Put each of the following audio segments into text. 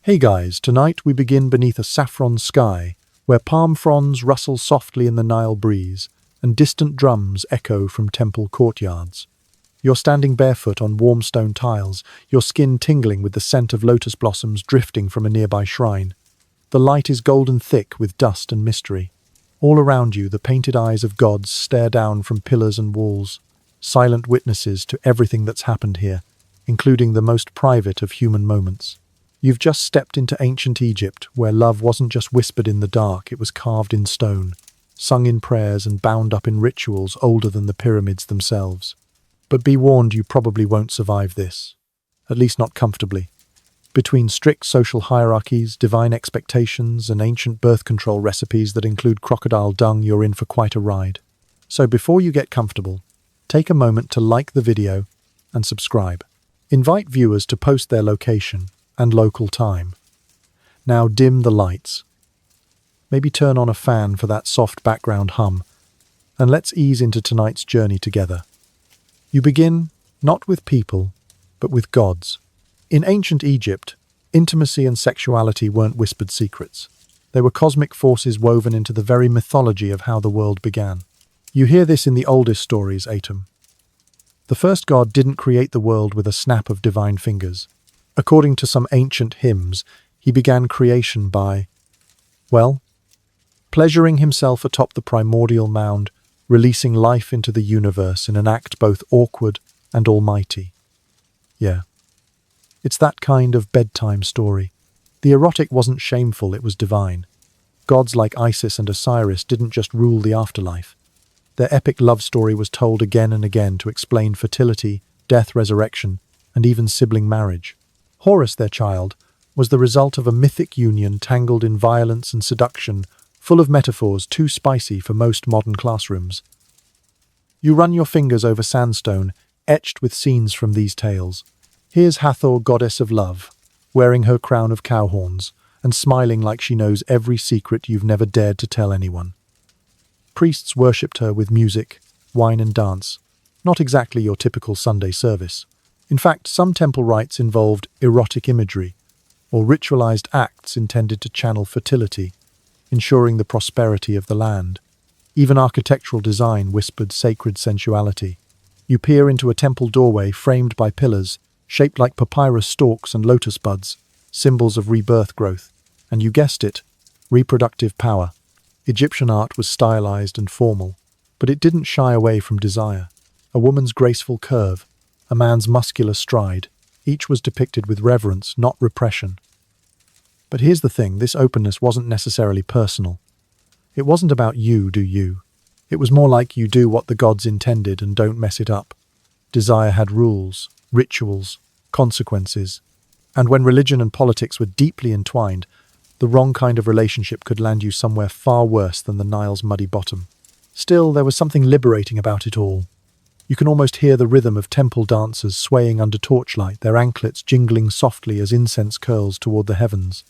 Hey guys, tonight we begin beneath a saffron sky, where palm fronds rustle softly in the Nile breeze, and distant drums echo from temple courtyards. You're standing barefoot on warm stone tiles, your skin tingling with the scent of lotus blossoms drifting from a nearby shrine. The light is golden thick with dust and mystery. All around you, the painted eyes of gods stare down from pillars and walls, silent witnesses to everything that's happened here, including the most private of human moments. You've just stepped into ancient Egypt, where love wasn't just whispered in the dark, it was carved in stone, sung in prayers and bound up in rituals older than the pyramids themselves. But be warned, you probably won't survive this. At least not comfortably. Between strict social hierarchies, divine expectations, and ancient birth control recipes that include crocodile dung, you're in for quite a ride. So before you get comfortable, take a moment to like the video and subscribe. Invite viewers to post their location and local time. Now dim the lights. Maybe turn on a fan for that soft background hum, and let's ease into tonight's journey together. You begin not with people, but with gods. In ancient Egypt, intimacy and sexuality weren't whispered secrets. They were cosmic forces woven into the very mythology of how the world began. You hear this in the oldest stories, Atum. The first god didn't create the world with a snap of divine fingers. According to some ancient hymns, he began creation by, pleasuring himself atop the primordial mound, releasing life into the universe in an act both awkward and almighty. Yeah. It's that kind of bedtime story. The erotic wasn't shameful, it was divine. Gods like Isis and Osiris didn't just rule the afterlife. Their epic love story was told again and again to explain fertility, death, resurrection, and even sibling marriage. Horus, their child, was the result of a mythic union tangled in violence and seduction, full of metaphors too spicy for most modern classrooms. You run your fingers over sandstone, etched with scenes from these tales. Here's Hathor, goddess of love, wearing her crown of cow horns and smiling like she knows every secret you've never dared to tell anyone. Priests worshipped her with music, wine and dance, not exactly your typical Sunday service. In fact, some temple rites involved erotic imagery or ritualized acts intended to channel fertility, ensuring the prosperity of the land. Even architectural design whispered sacred sensuality. You peer into a temple doorway framed by pillars, shaped like papyrus stalks and lotus buds, symbols of rebirth growth. And you guessed it, reproductive power. Egyptian art was stylized and formal, but it didn't shy away from desire. A woman's graceful curve, a man's muscular stride, each was depicted with reverence, not repression. But here's the thing, this openness wasn't necessarily personal. It wasn't about you do you. It was more like you do what the gods intended and don't mess it up. Desire had rules, rituals, consequences. And when religion and politics were deeply entwined, the wrong kind of relationship could land you somewhere far worse than the Nile's muddy bottom. Still, there was something liberating about it all. You can almost hear the rhythm of temple dancers swaying under torchlight, their anklets jingling softly as incense curls toward the heavens.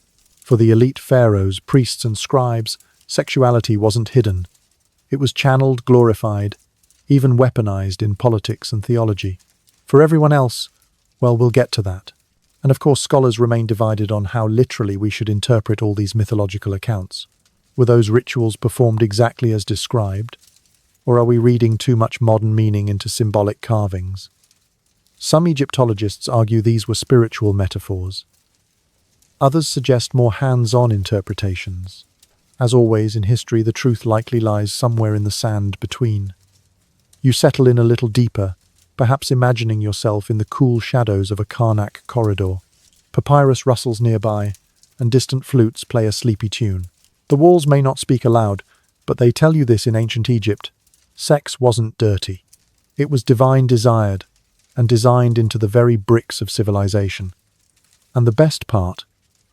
For the elite pharaohs, priests and scribes, sexuality wasn't hidden. It was channeled, glorified, even weaponized in politics and theology. For everyone else, we'll get to that. And of course, scholars remain divided on how literally we should interpret all these mythological accounts. Were those rituals performed exactly as described? Or are we reading too much modern meaning into symbolic carvings? Some Egyptologists argue these were spiritual metaphors. Others suggest more hands-on interpretations. As always in history, the truth likely lies somewhere in the sand between. You settle in a little deeper, perhaps imagining yourself in the cool shadows of a Karnak corridor. Papyrus rustles nearby, and distant flutes play a sleepy tune. The walls may not speak aloud, but they tell you this in ancient Egypt. Sex wasn't dirty. It was divine desired, and designed into the very bricks of civilization. And the best part,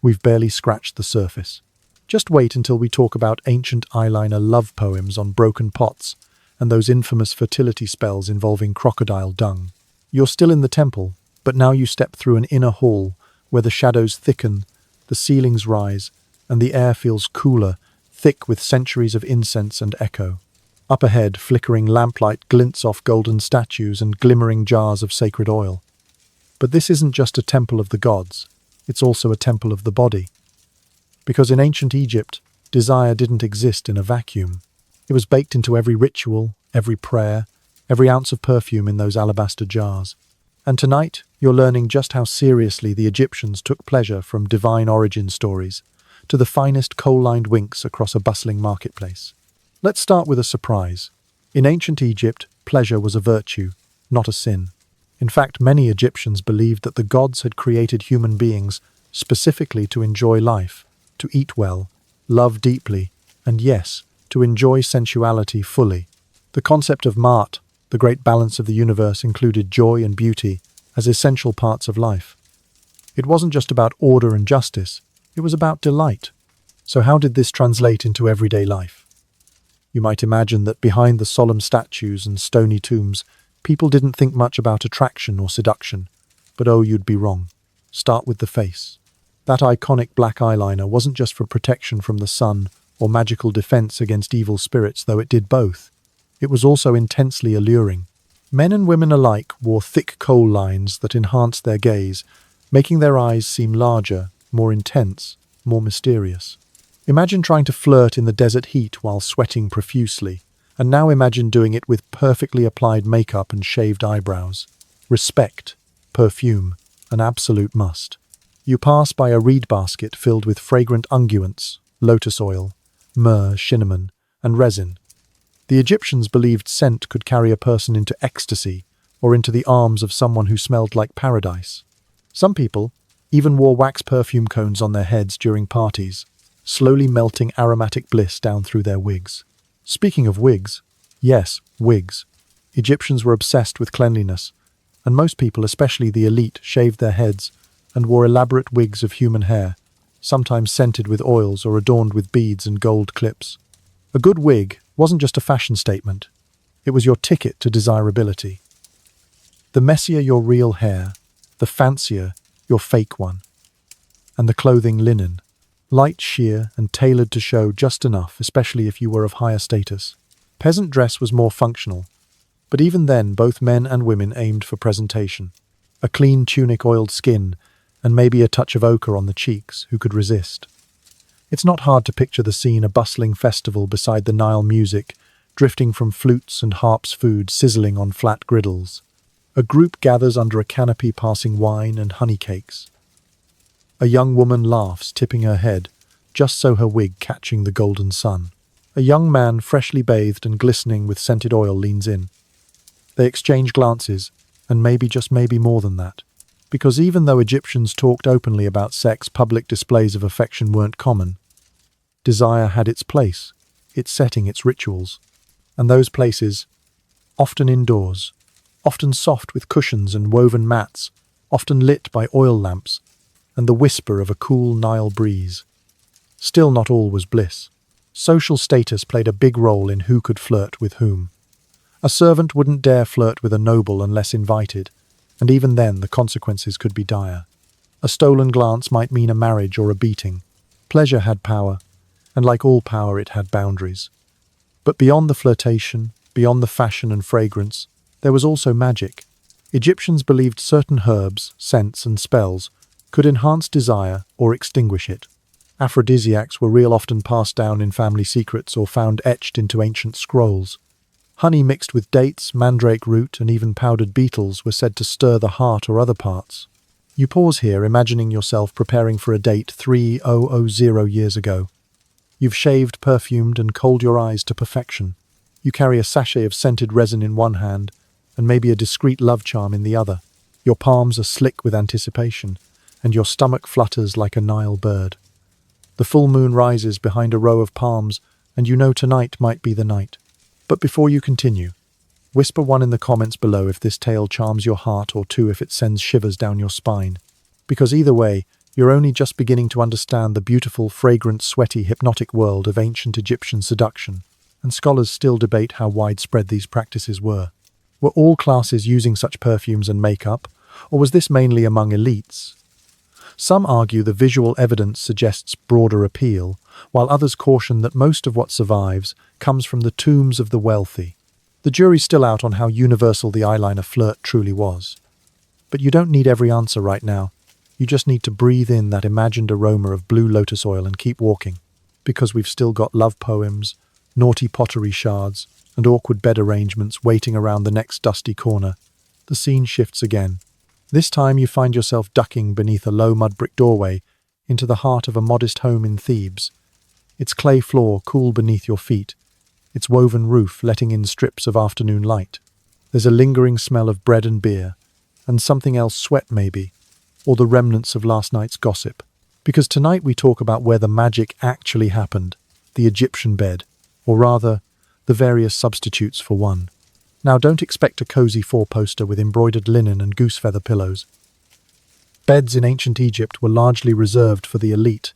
we've barely scratched the surface. Just wait until we talk about ancient eyeliner love poems on broken pots, and those infamous fertility spells involving crocodile dung. You're still in the temple, but now you step through an inner hall where the shadows thicken, the ceilings rise, and the air feels cooler, thick with centuries of incense and echo. Up ahead, flickering lamplight glints off golden statues and glimmering jars of sacred oil. But this isn't just a temple of the gods. it's also a temple of the body. Because in ancient Egypt, desire didn't exist in a vacuum. It was baked into every ritual, every prayer, every ounce of perfume in those alabaster jars. And tonight, you're learning just how seriously the Egyptians took pleasure, from divine origin stories to the finest coal-lined winks across a bustling marketplace. Let's start with a surprise. In ancient Egypt, pleasure was a virtue, not a sin. In fact, many Egyptians believed that the gods had created human beings specifically to enjoy life, to eat well, love deeply, and yes, to enjoy sensuality fully. The concept of Ma'at, the great balance of the universe, included joy and beauty as essential parts of life. It wasn't just about order and justice, it was about delight. So how did this translate into everyday life? You might imagine that behind the solemn statues and stony tombs, people didn't think much about attraction or seduction. But oh, you'd be wrong. Start with the face. That iconic black eyeliner wasn't just for protection from the sun or magical defense against evil spirits, though it did both. It was also intensely alluring. Men and women alike wore thick kohl lines that enhanced their gaze, making their eyes seem larger, more intense, more mysterious. Imagine trying to flirt in the desert heat while sweating profusely, and now imagine doing it with perfectly applied makeup and shaved eyebrows. Respect, perfume, an absolute must. You pass by a reed basket filled with fragrant unguents, lotus oil, myrrh, cinnamon, and resin. The Egyptians believed scent could carry a person into ecstasy or into the arms of someone who smelled like paradise. Some people even wore wax perfume cones on their heads during parties, slowly melting aromatic bliss down through their wigs. Speaking of wigs, yes, wigs. Egyptians were obsessed with cleanliness, and most people, especially the elite, shaved their heads and wore elaborate wigs of human hair, sometimes scented with oils or adorned with beads and gold clips. A good wig wasn't just a fashion statement, it was your ticket to desirability. The messier your real hair, the fancier your fake one. And the clothing linen, light, sheer, and tailored to show just enough, especially if you were of higher status. Peasant dress was more functional, but even then both men and women aimed for presentation. A clean tunic, oiled skin, and maybe a touch of ochre on the cheeks. Who could resist? It's not hard to picture the scene: a bustling festival beside the Nile, music drifting from flutes and harps, food sizzling on flat griddles. A group gathers under a canopy, passing wine and honey cakes. A young woman laughs, tipping her head, just so her wig catching the golden sun. A young man, freshly bathed and glistening with scented oil, leans in. They exchange glances, and maybe, just maybe, more than that. Because even though Egyptians talked openly about sex, public displays of affection weren't common. Desire had its place, its setting, its rituals. And those places, often indoors, often soft with cushions and woven mats, often lit by oil lamps, and the whisper of a cool Nile breeze. Still, not all was bliss. Social status played a big role in who could flirt with whom. A servant wouldn't dare flirt with a noble unless invited, and even then the consequences could be dire. A stolen glance might mean a marriage or a beating. Pleasure had power, and like all power, it had boundaries. But beyond the flirtation, beyond the fashion and fragrance, there was also magic. Egyptians believed certain herbs, scents, and spells could enhance desire or extinguish it. Aphrodisiacs were real, often passed down in family secrets or found etched into ancient scrolls. Honey mixed with dates, mandrake root, and even powdered beetles were said to stir the heart or other parts. You pause here, imagining yourself preparing for a date 3000 years ago. You've shaved, perfumed, and kohled your eyes to perfection. You carry a sachet of scented resin in one hand, and maybe a discreet love charm in the other. Your palms are slick with anticipation, and your stomach flutters like a Nile bird. The full moon rises behind a row of palms, and you know tonight might be the night. But before you continue, whisper one in the comments below if this tale charms your heart, or two if it sends shivers down your spine. Because either way, you're only just beginning to understand the beautiful, fragrant, sweaty, hypnotic world of ancient Egyptian seduction, and scholars still debate how widespread these practices were. Were all classes using such perfumes and makeup, or was this mainly among elites? Some argue the visual evidence suggests broader appeal, while others caution that most of what survives comes from the tombs of the wealthy. The jury's still out on how universal the eyeliner flirt truly was. But you don't need every answer right now. You just need to breathe in that imagined aroma of blue lotus oil and keep walking, because we've still got love poems, naughty pottery shards, and awkward bed arrangements waiting around the next dusty corner. The scene shifts again. This time you find yourself ducking beneath a low mud brick doorway into the heart of a modest home in Thebes. Its clay floor cool beneath your feet, its woven roof letting in strips of afternoon light. There's a lingering smell of bread and beer, and something else, sweat maybe, or the remnants of last night's gossip. Because tonight we talk about where the magic actually happened, the Egyptian bed, or rather, the various substitutes for one. Now don't expect a cozy four-poster with embroidered linen and goose feather pillows. Beds in ancient Egypt were largely reserved for the elite,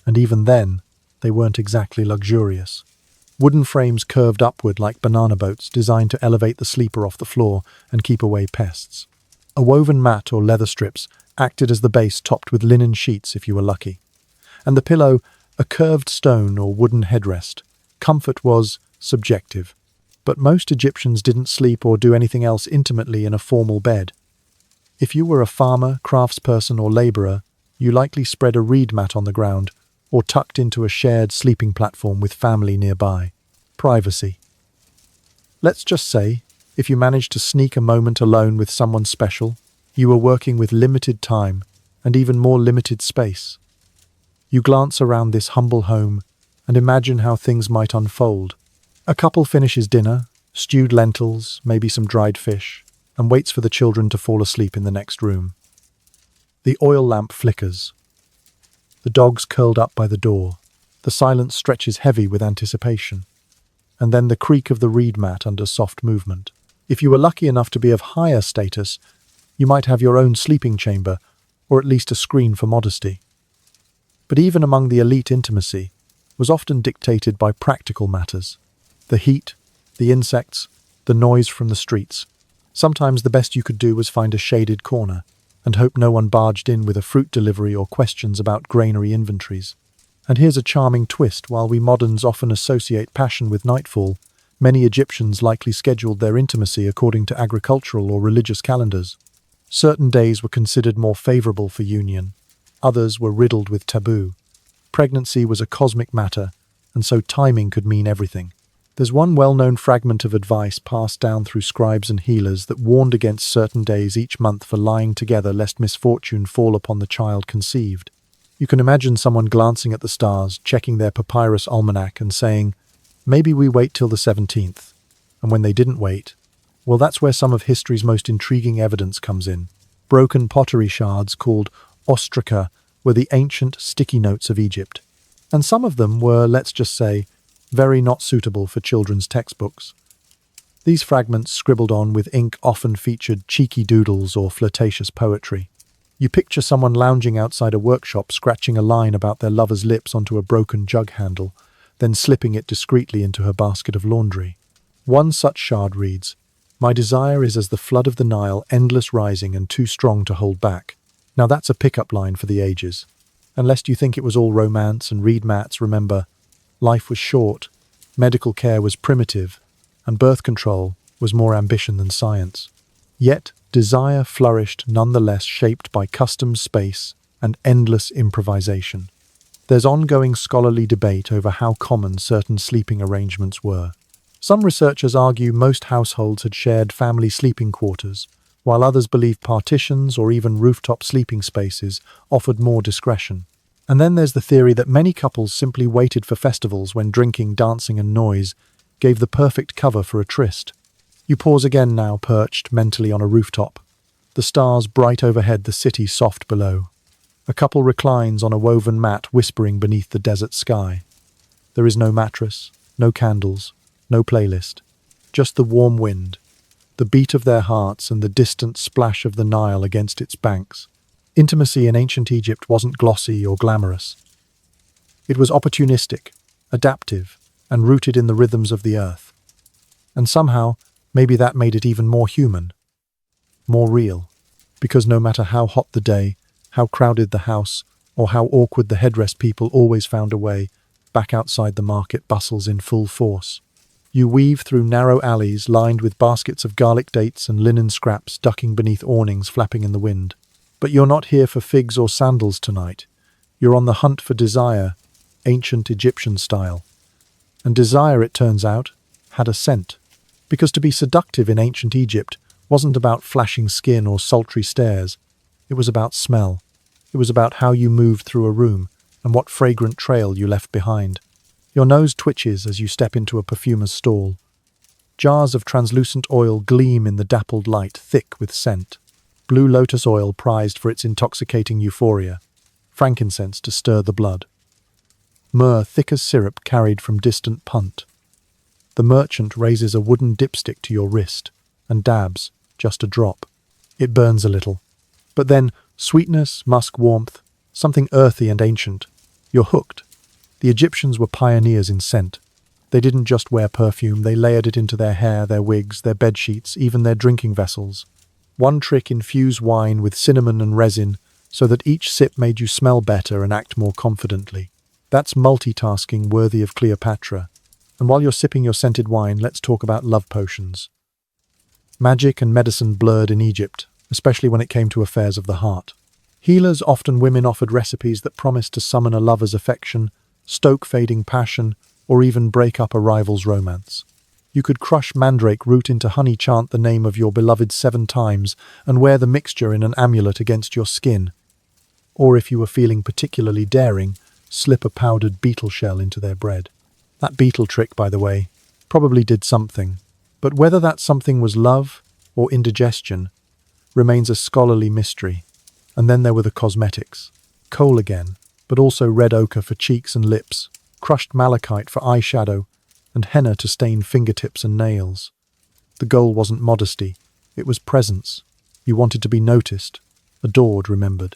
and even then, they weren't exactly luxurious. Wooden frames curved upward like banana boats designed to elevate the sleeper off the floor and keep away pests. A woven mat or leather strips acted as the base, topped with linen sheets if you were lucky. And the pillow, a curved stone or wooden headrest. Comfort was subjective, but most Egyptians didn't sleep or do anything else intimately in a formal bed. If you were a farmer, craftsperson, or labourer, you likely spread a reed mat on the ground or tucked into a shared sleeping platform with family nearby. Privacy. Let's just say, if you managed to sneak a moment alone with someone special, you were working with limited time and even more limited space. You glance around this humble home and imagine how things might unfold. A couple finishes dinner, stewed lentils, maybe some dried fish, and waits for the children to fall asleep in the next room. The oil lamp flickers. The dog's curled up by the door. The silence stretches heavy with anticipation. And then the creak of the reed mat under soft movement. If you were lucky enough to be of higher status, you might have your own sleeping chamber, or at least a screen for modesty. But even among the elite, intimacy was often dictated by practical matters. The heat, the insects, the noise from the streets. Sometimes the best you could do was find a shaded corner and hope no one barged in with a fruit delivery or questions about granary inventories. And here's a charming twist. While we moderns often associate passion with nightfall, many Egyptians likely scheduled their intimacy according to agricultural or religious calendars. Certain days were considered more favorable for union. Others were riddled with taboo. Pregnancy was a cosmic matter, and so timing could mean everything. There's one well-known fragment of advice passed down through scribes and healers that warned against certain days each month for lying together lest misfortune fall upon the child conceived. You can imagine someone glancing at the stars, checking their papyrus almanac and saying, maybe we wait till the 17th. And when they didn't wait, well, that's where some of history's most intriguing evidence comes in. Broken pottery shards called ostraca were the ancient sticky notes of Egypt. And some of them were, let's just say, very not suitable for children's textbooks. These fragments scribbled on with ink often featured cheeky doodles or flirtatious poetry. You picture someone lounging outside a workshop scratching a line about their lover's lips onto a broken jug handle, then slipping it discreetly into her basket of laundry. One such shard reads, "My desire is as the flood of the Nile, endless rising and too strong to hold back." Now that's a pickup line for the ages. And lest you think it was all romance and reed mats, remember, life was short, medical care was primitive, and birth control was more ambition than science. Yet, desire flourished nonetheless, shaped by custom, space, and endless improvisation. There's ongoing scholarly debate over how common certain sleeping arrangements were. Some researchers argue most households had shared family sleeping quarters, while others believe partitions or even rooftop sleeping spaces offered more discretion. And then there's the theory that many couples simply waited for festivals when drinking, dancing, and noise gave the perfect cover for a tryst. You pause again now, perched mentally on a rooftop. The stars bright overhead, the city soft below. A couple reclines on a woven mat, whispering beneath the desert sky. There is no mattress, no candles, no playlist. Just the warm wind, the beat of their hearts, and the distant splash of the Nile against its banks. Intimacy in ancient Egypt wasn't glossy or glamorous. It was opportunistic, adaptive, and rooted in the rhythms of the earth. And somehow, maybe that made it even more human, more real, because no matter how hot the day, how crowded the house, or how awkward the headrest, people always found a way back outside the market bustles in full force. You weave through narrow alleys lined with baskets of garlic dates and linen scraps ducking beneath awnings flapping in the wind. But you're not here for figs or sandals tonight. You're on the hunt for desire, ancient Egyptian style. And desire, it turns out, had a scent. Because to be seductive in ancient Egypt wasn't about flashing skin or sultry stares. It was about smell. It was about how you moved through a room and what fragrant trail you left behind. Your nose twitches as you step into a perfumer's stall. Jars of translucent oil gleam in the dappled light, thick with scent. Blue lotus oil prized for its intoxicating euphoria. Frankincense to stir the blood. Myrrh thick as syrup carried from distant Punt. The merchant raises a wooden dipstick to your wrist and dabs, just a drop. It burns a little. But then, sweetness, musk, warmth, something earthy and ancient. You're hooked. The Egyptians were pioneers in scent. They didn't just wear perfume, they layered it into their hair, their wigs, their bedsheets, even their drinking vessels. One trick: infuse wine with cinnamon and resin so that each sip made you smell better and act more confidently. That's multitasking worthy of Cleopatra. And while you're sipping your scented wine, let's talk about love potions. Magic and medicine blurred in Egypt, especially when it came to affairs of the heart. Healers, often women, offered recipes that promised to summon a lover's affection, stoke fading passion, or even break up a rival's romance. You could crush mandrake root into honey, chant the name of your beloved 7 times, and wear the mixture in an amulet against your skin. Or if you were feeling particularly daring, slip a powdered beetle shell into their bread. That beetle trick, by the way, probably did something, but whether that something was love or indigestion remains a scholarly mystery. And then there were the cosmetics. Kohl again, but also red ochre for cheeks and lips, crushed malachite for eyeshadow, and henna to stain fingertips and nails. The goal wasn't modesty, it was presence. You wanted to be noticed, adored, remembered.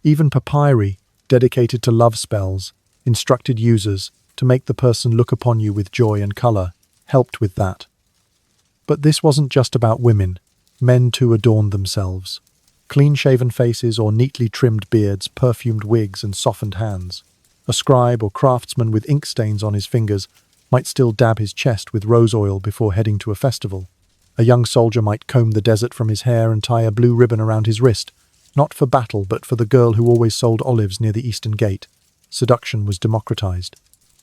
Even papyri, dedicated to love spells, instructed users to make the person look upon you with joy and colour, helped with that. But this wasn't just about women. Men too adorned themselves. Clean-shaven faces or neatly trimmed beards, perfumed wigs and softened hands. A scribe or craftsman with ink stains on his fingers might still dab his chest with rose oil before heading to a festival. A young soldier might comb the desert from his hair and tie a blue ribbon around his wrist, not for battle but for the girl who always sold olives near the Eastern Gate. Seduction was democratized.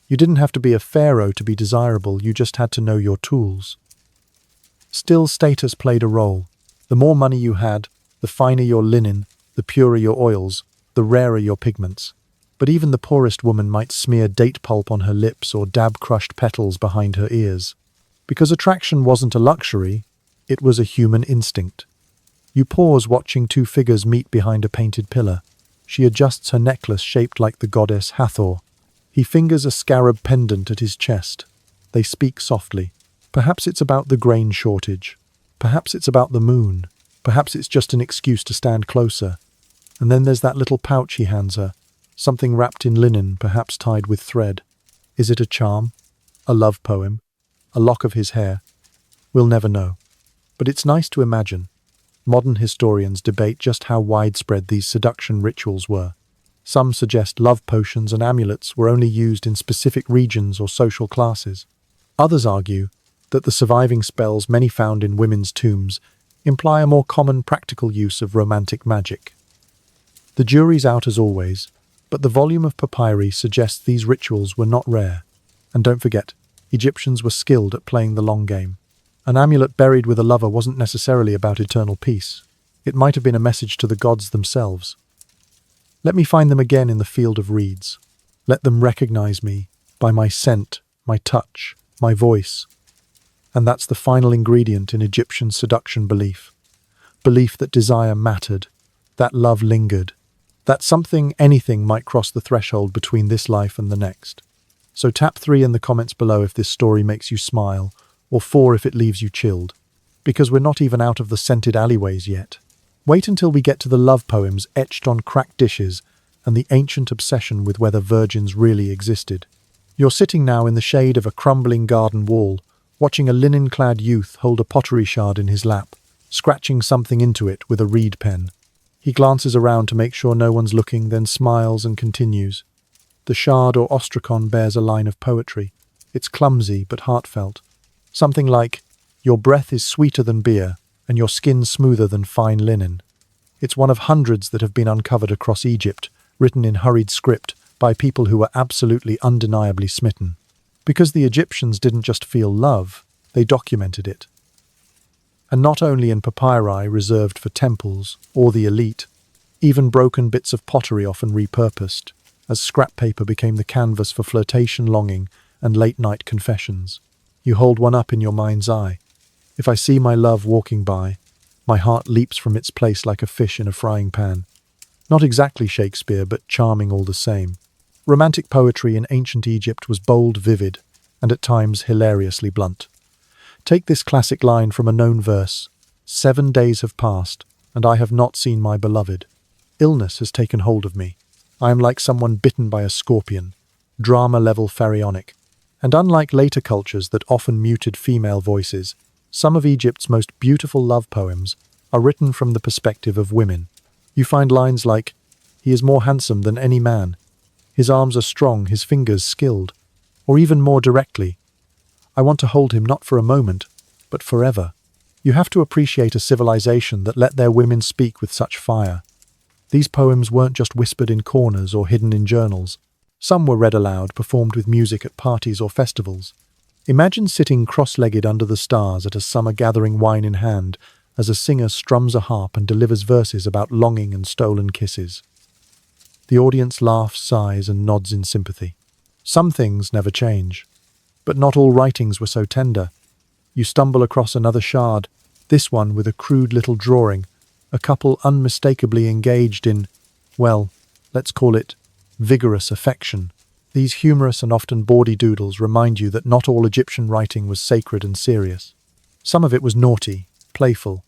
You didn't have to be a pharaoh to be desirable, you just had to know your tools. Still, status played a role. The more money you had, the finer your linen, the purer your oils, the rarer your pigments. But even the poorest woman might smear date pulp on her lips or dab crushed petals behind her ears. Because attraction wasn't a luxury, it was a human instinct. You pause watching 2 figures meet behind a painted pillar. She adjusts her necklace shaped like the goddess Hathor. He fingers a scarab pendant at his chest. They speak softly. Perhaps it's about the grain shortage. Perhaps it's about the moon. Perhaps it's just an excuse to stand closer. And then there's that little pouch he hands her. Something wrapped in linen, perhaps tied with thread. Is it a charm? A love poem? A lock of his hair? We'll never know. But it's nice to imagine. Modern historians debate just how widespread these seduction rituals were. Some suggest love potions and amulets were only used in specific regions or social classes. Others argue that the surviving spells many found in women's tombs imply a more common practical use of romantic magic. The jury's out as always, but the volume of papyri suggests these rituals were not rare. And don't forget, Egyptians were skilled at playing the long game. An amulet buried with a lover wasn't necessarily about eternal peace. It might have been a message to the gods themselves. Let me find them again in the field of reeds. Let them recognize me by my scent, my touch, my voice. And that's the final ingredient in Egyptian seduction belief. Belief that desire mattered, that love lingered, that something, anything might cross the threshold between this life and the next. So tap 3 in the comments below if this story makes you smile, or 4 if it leaves you chilled. Because we're not even out of the scented alleyways yet. Wait until we get to the love poems etched on cracked dishes and the ancient obsession with whether virgins really existed. You're sitting now in the shade of a crumbling garden wall, watching a linen-clad youth hold a pottery shard in his lap, scratching something into it with a reed pen. He glances around to make sure no one's looking, then smiles and continues. The shard or ostrakon bears a line of poetry. It's clumsy but heartfelt. Something like, "Your breath is sweeter than beer, and your skin smoother than fine linen." It's one of hundreds that have been uncovered across Egypt, written in hurried script by people who were absolutely undeniably smitten. Because the Egyptians didn't just feel love, they documented it. And not only in papyri reserved for temples or the elite, even broken bits of pottery often repurposed, as scrap paper became the canvas for flirtation, longing, and late-night confessions. You hold one up in your mind's eye. If I see my love walking by, my heart leaps from its place like a fish in a frying pan. Not exactly Shakespeare, but charming all the same. Romantic poetry in ancient Egypt was bold, vivid, and at times hilariously blunt. Take this classic line from a known verse: 7 days have passed, and I have not seen my beloved. Illness has taken hold of me. I am like someone bitten by a scorpion, drama-level pharaonic. And unlike later cultures that often muted female voices, some of Egypt's most beautiful love poems are written from the perspective of women. You find lines like, "He is more handsome than any man. His arms are strong, his fingers skilled." Or even more directly, "I want to hold him not for a moment, but forever." You have to appreciate a civilization that let their women speak with such fire. These poems weren't just whispered in corners or hidden in journals. Some were read aloud, performed with music at parties or festivals. Imagine sitting cross-legged under the stars at a summer gathering, wine in hand, as a singer strums a harp and delivers verses about longing and stolen kisses. The audience laughs, sighs, and nods in sympathy. Some things never change, but not all writings were so tender. You stumble across another shard, this one with a crude little drawing, a couple unmistakably engaged in, well, let's call it vigorous affection. These humorous and often bawdy doodles remind you that not all Egyptian writing was sacred and serious. Some of it was naughty, playful,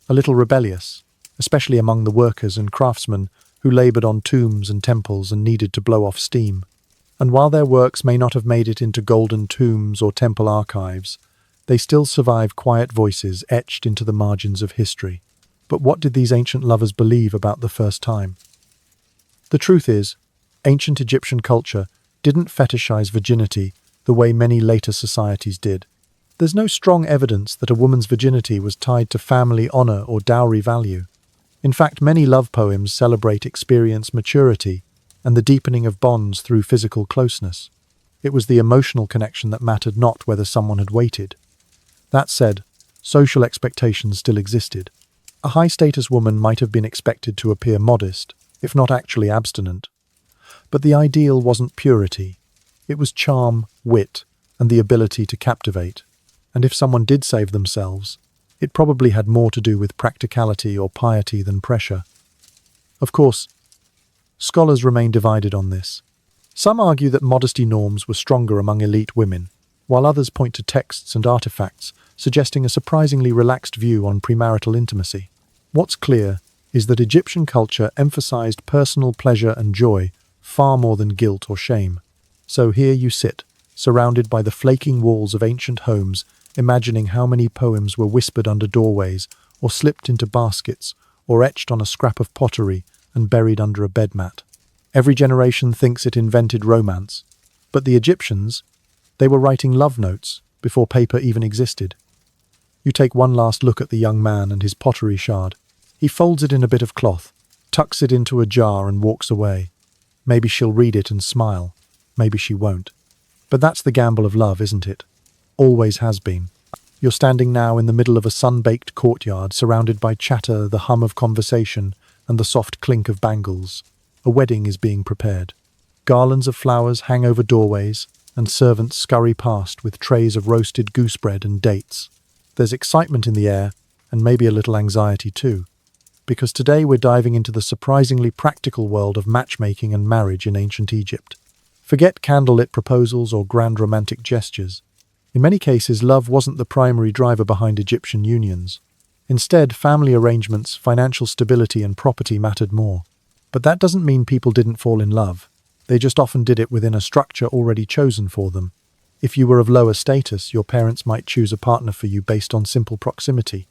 a little rebellious, especially among the workers and craftsmen who labored on tombs and temples and needed to blow off steam. And while their works may not have made it into golden tombs or temple archives, they still survive quiet voices etched into the margins of history. But what did these ancient lovers believe about the first time? The truth is, ancient Egyptian culture didn't fetishize virginity the way many later societies did. There's no strong evidence that a woman's virginity was tied to family honor or dowry value. In fact, many love poems celebrate experience, maturity, and the deepening of bonds through physical closeness. It was the emotional connection that mattered, not whether someone had waited. That said, social expectations still existed. A high-status woman might have been expected to appear modest, if not actually abstinent. But the ideal wasn't purity. It was charm, wit, and the ability to captivate. And if someone did save themselves, it probably had more to do with practicality or piety than pressure. Of course, scholars remain divided on this. Some argue that modesty norms were stronger among elite women, while others point to texts and artifacts suggesting a surprisingly relaxed view on premarital intimacy. What's clear is that Egyptian culture emphasized personal pleasure and joy far more than guilt or shame. So here you sit, surrounded by the flaking walls of ancient homes, imagining how many poems were whispered under doorways, or slipped into baskets, or etched on a scrap of pottery and buried under a bed mat. Every generation thinks it invented romance, but the Egyptians, they were writing love notes before paper even existed. You take one last look at the young man and his pottery shard. He folds it in a bit of cloth, tucks it into a jar and walks away. Maybe she'll read it and smile. Maybe she won't. But that's the gamble of love, isn't it? Always has been. You're standing now in the middle of a sun-baked courtyard, surrounded by chatter, the hum of conversation, and the soft clink of bangles. A wedding is being prepared. Garlands of flowers hang over doorways, and servants scurry past with trays of roasted goose bread and dates. There's excitement in the air, and maybe a little anxiety too, because today we're diving into the surprisingly practical world of matchmaking and marriage in ancient Egypt. Forget candlelit proposals or grand romantic gestures. In many cases, love wasn't the primary driver behind Egyptian unions. Instead, family arrangements, financial stability, and property mattered more. But that doesn't mean people didn't fall in love. They just often did it within a structure already chosen for them. If you were of lower status, your parents might choose a partner for you based on simple proximity.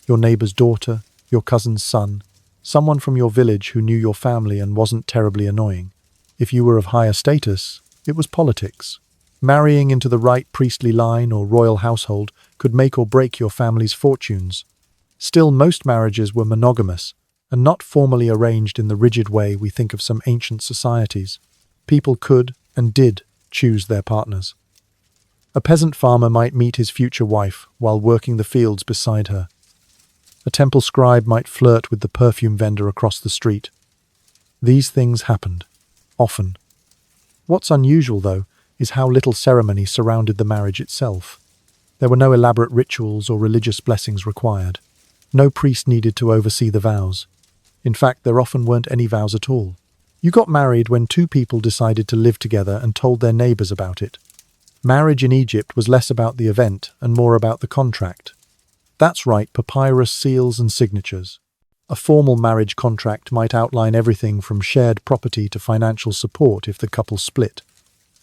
Your neighbor's daughter, your cousin's son, someone from your village who knew your family and wasn't terribly annoying. If you were of higher status, it was politics. Marrying into the right priestly line or royal household could make or break your family's fortunes. Still, most marriages were monogamous, and not formally arranged in the rigid way we think of some ancient societies. People could and did choose their partners. A peasant farmer might meet his future wife while working the fields beside her. A temple scribe might flirt with the perfume vendor across the street. These things happened, often. What's unusual, though, is how little ceremony surrounded the marriage itself. There were no elaborate rituals or religious blessings required. No priest needed to oversee the vows. In fact, there often weren't any vows at all. You got married when two people decided to live together and told their neighbors about it. Marriage in Egypt was less about the event and more about the contract. That's right, papyrus, seals, and signatures. A formal marriage contract might outline everything from shared property to financial support if the couple split.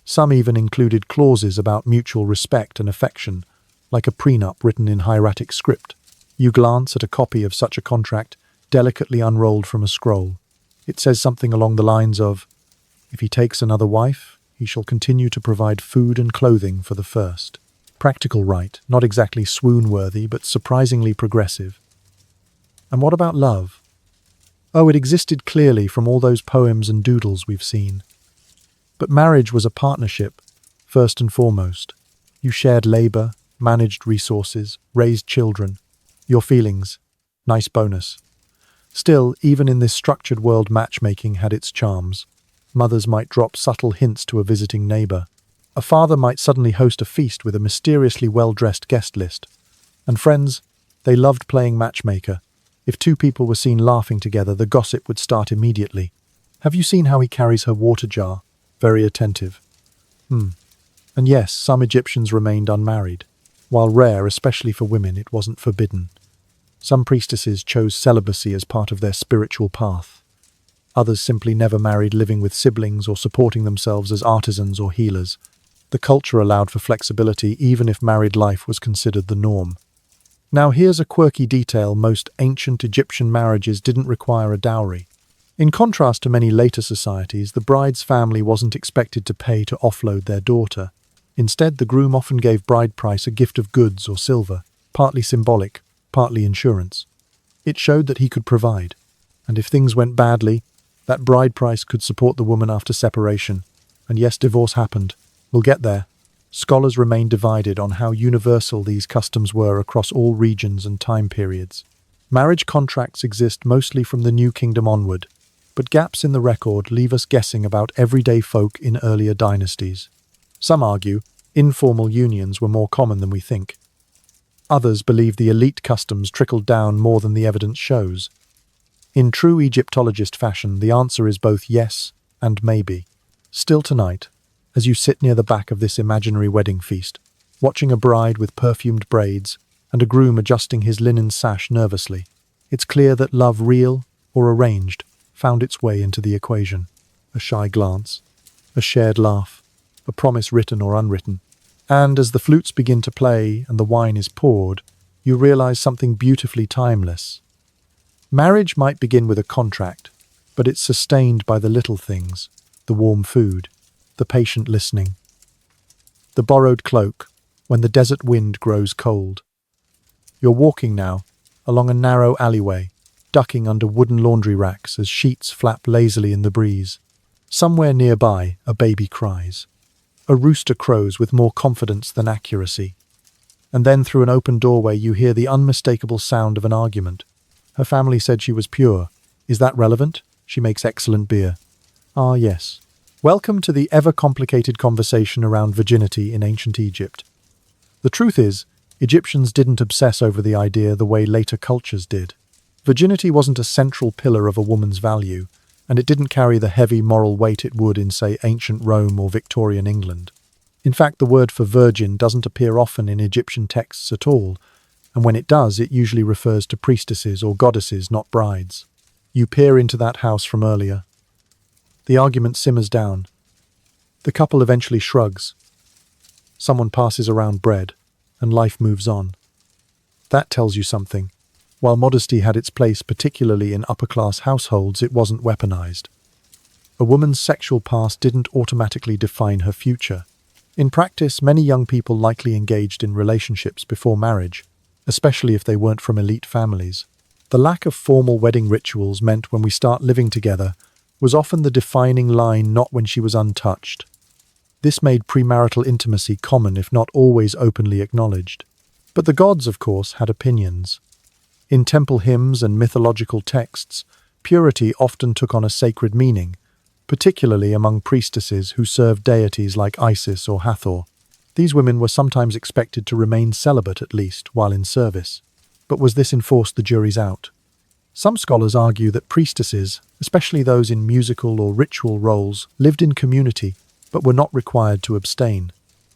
Some even included clauses about mutual respect and affection, like a prenup written in hieratic script. You glance at a copy of such a contract, delicately unrolled from a scroll. It says something along the lines of, "If he takes another wife, he shall continue to provide food and clothing for the first." Practical right, not exactly swoon-worthy, but surprisingly progressive. And what about love? Oh, it existed clearly from all those poems and doodles we've seen. But marriage was a partnership, first and foremost. You shared labor, managed resources, raised children. Your feelings. Nice bonus. Still, even in this structured world, matchmaking had its charms. Mothers might drop subtle hints to a visiting neighbor. A father might suddenly host a feast with a mysteriously well-dressed guest list. And friends, they loved playing matchmaker. If two people were seen laughing together, the gossip would start immediately. Have you seen how he carries her water jar? Very attentive. And yes, some Egyptians remained unmarried. While rare, especially for women, it wasn't forbidden. Some priestesses chose celibacy as part of their spiritual path. Others simply never married, living with siblings or supporting themselves as artisans or healers. The culture allowed for flexibility even if married life was considered the norm. Now here's a quirky detail: most ancient Egyptian marriages didn't require a dowry. In contrast to many later societies, the bride's family wasn't expected to pay to offload their daughter. Instead, the groom often gave bride price a gift of goods or silver, partly symbolic, partly insurance. It showed that he could provide. And if things went badly, that bride price could support the woman after separation. And yes, divorce happened. We'll get there. Scholars remain divided on how universal these customs were across all regions and time periods. Marriage contracts exist mostly from the New Kingdom onward, but gaps in the record leave us guessing about everyday folk in earlier dynasties. Some argue informal unions were more common than we think. Others believe the elite customs trickled down more than the evidence shows. In true Egyptologist fashion, the answer is both yes and maybe. Still tonight, as you sit near the back of this imaginary wedding feast, watching a bride with perfumed braids and a groom adjusting his linen sash nervously, it's clear that love, real or arranged, found its way into the equation. A shy glance, a shared laugh, a promise written or unwritten. And as the flutes begin to play and the wine is poured, you realize something beautifully timeless. Marriage might begin with a contract, but it's sustained by the little things: the warm food, the patient listening, the borrowed cloak when the desert wind grows cold. You're walking now along a narrow alleyway, ducking under wooden laundry racks as sheets flap lazily in the breeze. Somewhere nearby, a baby cries. A rooster crows with more confidence than accuracy. And then through an open doorway you hear the unmistakable sound of an argument. Her family said she was pure. Is that relevant? She makes excellent beer. Ah, yes. Welcome to the ever-complicated conversation around virginity in ancient Egypt. The truth is, Egyptians didn't obsess over the idea the way later cultures did. Virginity wasn't a central pillar of a woman's value, and it didn't carry the heavy moral weight it would in, say, ancient Rome or Victorian England. In fact, the word for virgin doesn't appear often in Egyptian texts at all, and when it does, it usually refers to priestesses or goddesses, not brides. You peer into that house from earlier. The argument simmers down. The couple eventually shrugs. Someone passes around bread, and life moves on. That tells you something. While modesty had its place, particularly in upper-class households, it wasn't weaponized. A woman's sexual past didn't automatically define her future. In practice, many young people likely engaged in relationships before marriage, especially if they weren't from elite families. The lack of formal wedding rituals meant when we start living together was often the defining line, not when she was untouched. This made premarital intimacy common, if not always openly acknowledged. But the gods, of course, had opinions. In temple hymns and mythological texts, purity often took on a sacred meaning, particularly among priestesses who served deities like Isis or Hathor. These women were sometimes expected to remain celibate, at least, while in service. But was this enforced? The jury's out. Some scholars argue that priestesses, especially those in musical or ritual roles, lived in community but were not required to abstain.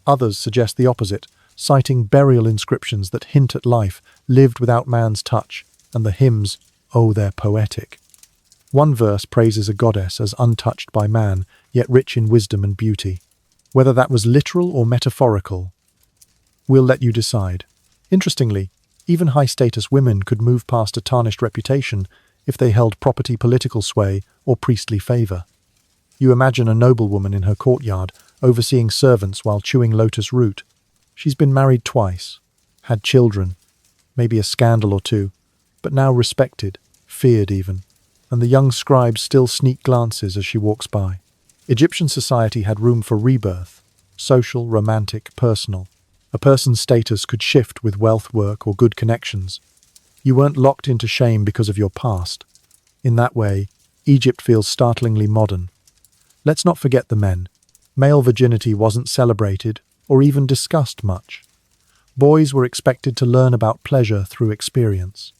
Others suggest the opposite, citing burial inscriptions that hint at life lived without man's touch, and the hymns, oh, they're poetic. One verse praises a goddess as untouched by man, yet rich in wisdom and beauty. Whether that was literal or metaphorical, we'll let you decide. Interestingly, even high-status women could move past a tarnished reputation if they held property, political sway, or priestly favor. You imagine a noblewoman in her courtyard, overseeing servants while chewing lotus root. She's been married twice, had children, maybe a scandal or two, but now respected, feared even, and the young scribes still sneak glances as she walks by. Egyptian society had room for rebirth, social, romantic, personal. A person's status could shift with wealth, work, or good connections. You weren't locked into shame because of your past. In that way, Egypt feels startlingly modern. Let's not forget the men. Male virginity wasn't celebrated or even discussed much. Boys were expected to learn about pleasure through experience.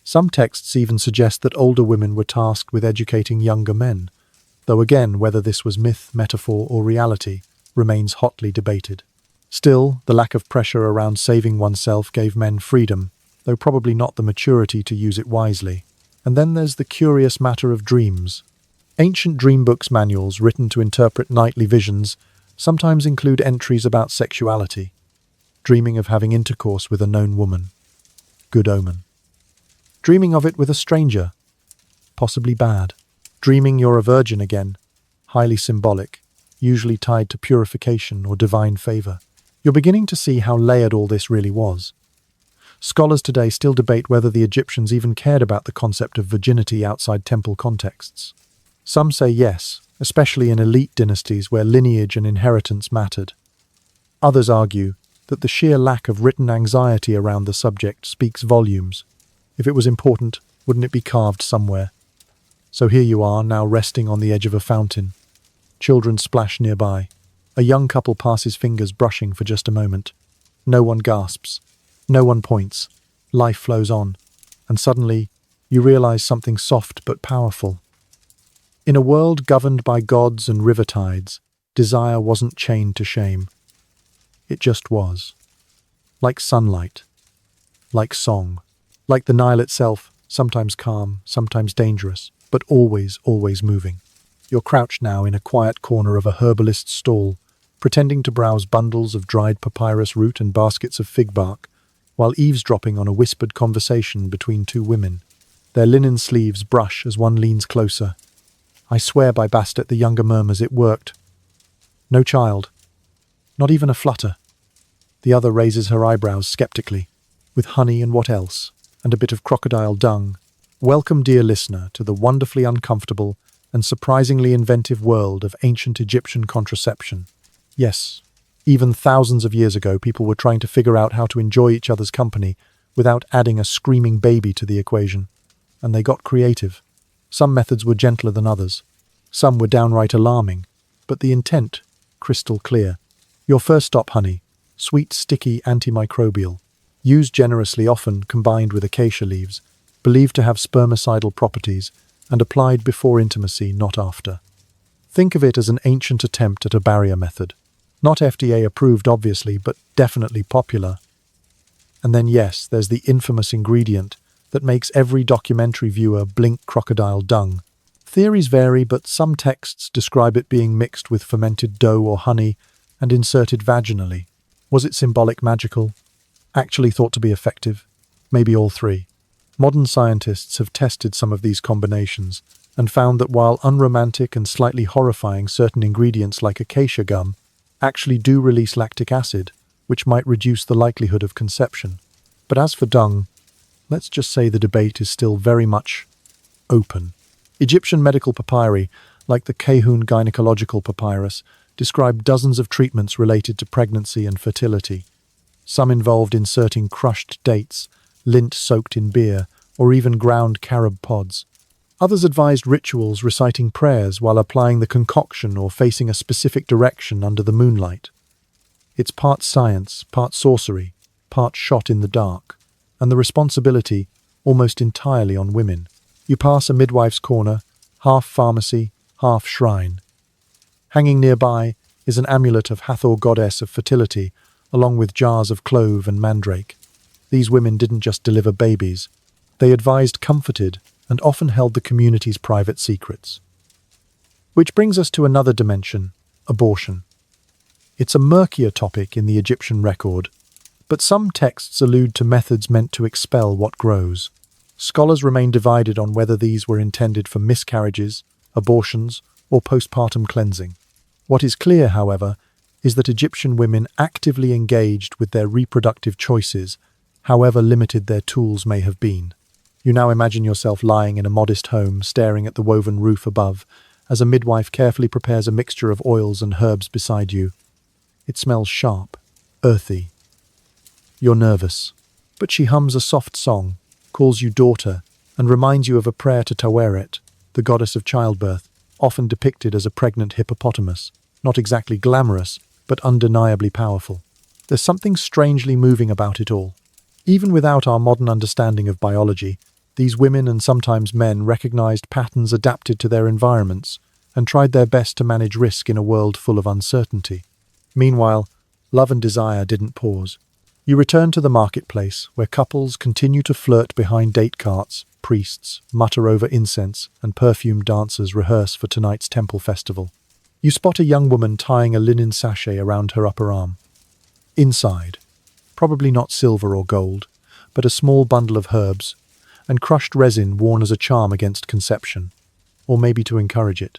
Some texts even suggest that older women were tasked with educating younger men, though again, whether this was myth, metaphor, or reality remains hotly debated. Still, the lack of pressure around saving oneself gave men freedom, though probably not the maturity to use it wisely. And then there's the curious matter of dreams. Ancient dream books manuals written to interpret nightly visions sometimes include entries about sexuality, dreaming of having intercourse with a known woman. Good omen. Dreaming of it with a stranger. Possibly bad. Dreaming you're a virgin again. Highly symbolic, usually tied to purification or divine favor. You're beginning to see how layered all this really was. Scholars today still debate whether the Egyptians even cared about the concept of virginity outside temple contexts. Some say yes, especially in elite dynasties where lineage and inheritance mattered. Others argue that the sheer lack of written anxiety around the subject speaks volumes. If it was important, wouldn't it be carved somewhere? So here you are, now resting on the edge of a fountain. Children splash nearby. A young couple passes fingers, brushing for just a moment. No one gasps. No one points. Life flows on. And suddenly, you realize something soft but powerful. In a world governed by gods and river tides, desire wasn't chained to shame. It just was. Like sunlight. Like song. Like the Nile itself, sometimes calm, sometimes dangerous, but always, always moving. You're crouched now in a quiet corner of a herbalist's stall, pretending to browse bundles of dried papyrus root and baskets of fig bark, while eavesdropping on a whispered conversation between two women. Their linen sleeves brush as one leans closer. I swear by Bastet, the younger murmurs, it worked. No child. Not even a flutter. The other raises her eyebrows skeptically. With honey and what else? And a bit of crocodile dung. Welcome, dear listener, to the wonderfully uncomfortable and surprisingly inventive world of ancient Egyptian contraception. Yes, even thousands of years ago, people were trying to figure out how to enjoy each other's company without adding a screaming baby to the equation. And they got creative. Some methods were gentler than others. Some were downright alarming, but the intent, crystal clear. Your first stop, honey. Sweet, sticky, antimicrobial. Used generously, often combined with acacia leaves, believed to have spermicidal properties, and applied before intimacy, not after. Think of it as an ancient attempt at a barrier method. Not FDA approved, obviously, but definitely popular. And then yes, there's the infamous ingredient that makes every documentary viewer blink: crocodile dung. Theories vary, but some texts describe it being mixed with fermented dough or honey and inserted vaginally. Was it symbolic, magical? Actually thought to be effective? Maybe all three. Modern scientists have tested some of these combinations and found that while unromantic and slightly horrifying, certain ingredients like acacia gum actually do release lactic acid, which might reduce the likelihood of conception. But as for dung, let's just say the debate is still very much open. Egyptian medical papyri, like the Cahun gynecological papyrus, describe dozens of treatments related to pregnancy and fertility. Some involved inserting crushed dates, lint soaked in beer, or even ground carob pods. Others advised rituals reciting prayers while applying the concoction or facing a specific direction under the moonlight. It's part science, part sorcery, part shot in the dark, and the responsibility almost entirely on women. You pass a midwife's corner, half pharmacy, half shrine. Hanging nearby is an amulet of Hathor, goddess of fertility, along with jars of clove and mandrake. These women didn't just deliver babies. They advised, comforted, and often held the community's private secrets. Which brings us to another dimension, abortion. It's a murkier topic in the Egyptian record, but some texts allude to methods meant to expel what grows. Scholars remain divided on whether these were intended for miscarriages, abortions, or postpartum cleansing. What is clear, however, is that Egyptian women actively engaged with their reproductive choices, however limited their tools may have been. You now imagine yourself lying in a modest home, staring at the woven roof above, as a midwife carefully prepares a mixture of oils and herbs beside you. It smells sharp, earthy. You're nervous, but she hums a soft song, calls you daughter, and reminds you of a prayer to Taweret, the goddess of childbirth, often depicted as a pregnant hippopotamus, not exactly glamorous, but undeniably powerful. There's something strangely moving about it all. Even without our modern understanding of biology, these women and sometimes men recognized patterns adapted to their environments and tried their best to manage risk in a world full of uncertainty. Meanwhile, love and desire didn't pause. You return to the marketplace, where couples continue to flirt behind date carts, priests mutter over incense, and perfumed dancers rehearse for tonight's temple festival. You spot a young woman tying a linen sachet around her upper arm. Inside, probably not silver or gold, but a small bundle of herbs, and crushed resin worn as a charm against conception, or maybe to encourage it.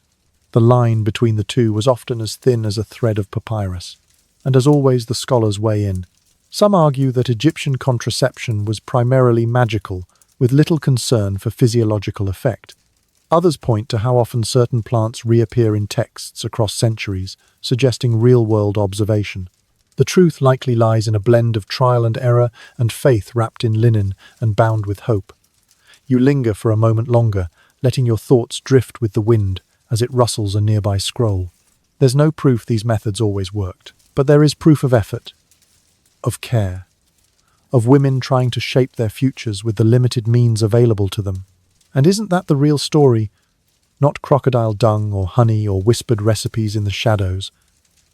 The line between the two was often as thin as a thread of papyrus, and as always the scholars weigh in. Some argue that Egyptian contraception was primarily magical, with little concern for physiological effect. Others point to how often certain plants reappear in texts across centuries, suggesting real-world observation. The truth likely lies in a blend of trial and error and faith wrapped in linen and bound with hope. You linger for a moment longer, letting your thoughts drift with the wind as it rustles a nearby scroll. There's no proof these methods always worked, but there is proof of effort, of care, of women trying to shape their futures with the limited means available to them. And isn't that the real story? Not crocodile dung or honey or whispered recipes in the shadows,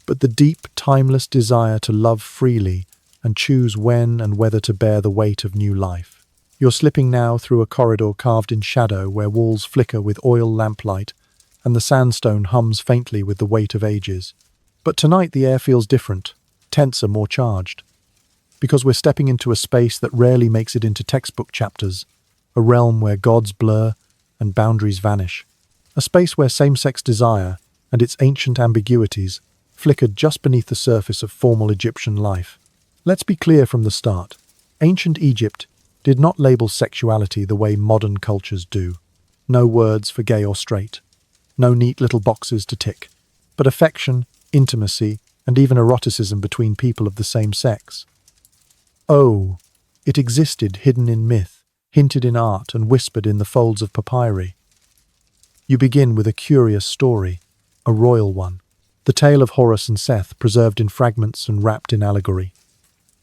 but the deep, timeless desire to love freely and choose when and whether to bear the weight of new life. You're slipping now through a corridor carved in shadow where walls flicker with oil lamplight and the sandstone hums faintly with the weight of ages. But tonight the air feels different, tenser, more charged. Because we're stepping into a space that rarely makes it into textbook chapters, a realm where gods blur and boundaries vanish. A space where same-sex desire and its ancient ambiguities flickered just beneath the surface of formal Egyptian life. Let's be clear from the start. Ancient Egypt did not label sexuality the way modern cultures do. No words for gay or straight. No neat little boxes to tick. But affection, intimacy, and even eroticism between people of the same sex. Oh, it existed hidden in myth, hinted in art, and whispered in the folds of papyri. You begin with a curious story, a royal one. The tale of Horus and Seth, preserved in fragments and wrapped in allegory.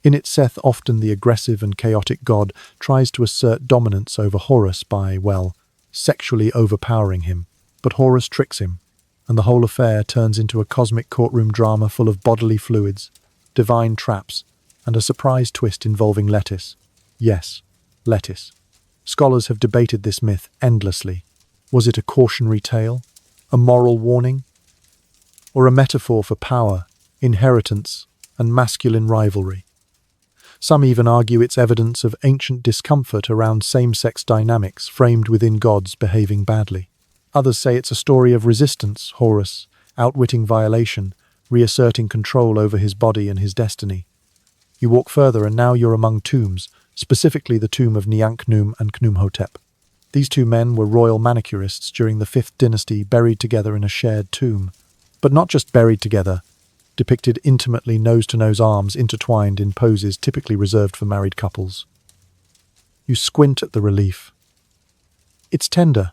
In it, Seth, often the aggressive and chaotic god, tries to assert dominance over Horus by, sexually overpowering him. But Horus tricks him, and the whole affair turns into a cosmic courtroom drama full of bodily fluids, divine traps, and a surprise twist involving lettuce. Yes, lettuce. Scholars have debated this myth endlessly. Was it a cautionary tale? A moral warning? Or a metaphor for power, inheritance, and masculine rivalry? Some even argue it's evidence of ancient discomfort around same-sex dynamics framed within gods behaving badly. Others say it's a story of resistance, Horus, outwitting violation, reasserting control over his body and his destiny. You walk further and now you're among tombs, specifically the tomb of Nianchkhnum and Khnumhotep. These two men were royal manicurists during the 5th dynasty, buried together in a shared tomb. But not just buried together, depicted intimately nose-to-nose, arms intertwined in poses typically reserved for married couples. You squint at the relief. It's tender,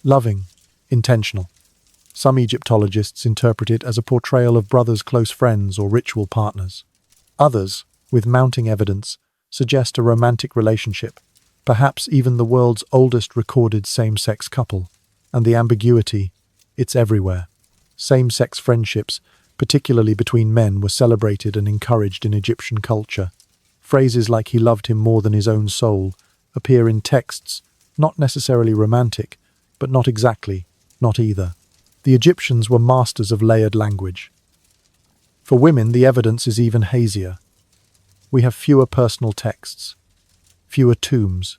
loving, intentional. Some Egyptologists interpret it as a portrayal of brothers, close friends, or ritual partners. Others, with mounting evidence, suggest a romantic relationship, perhaps even the world's oldest recorded same-sex couple. And the ambiguity, it's everywhere. Same-sex friendships, particularly between men, were celebrated and encouraged in Egyptian culture. Phrases like "he loved him more than his own soul" appear in texts, not necessarily romantic, but not exactly, not either. The Egyptians were masters of layered language. For women, the evidence is even hazier. We have fewer personal texts, fewer tombs,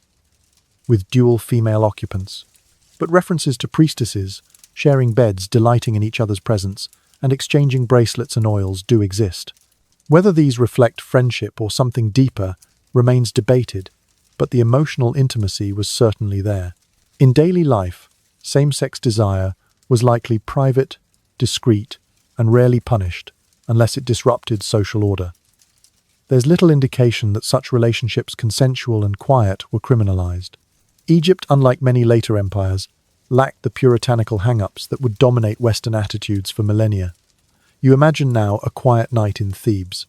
with dual female occupants, but references to priestesses, sharing beds, delighting in each other's presence, and exchanging bracelets and oils do exist. Whether these reflect friendship or something deeper remains debated, but the emotional intimacy was certainly there. In daily life, same-sex desire was likely private, discreet, and rarely punished, unless it disrupted social order. There's little indication that such relationships, consensual and quiet, were criminalized. Egypt, unlike many later empires, lacked the puritanical hang-ups that would dominate Western attitudes for millennia. You imagine now a quiet night in Thebes.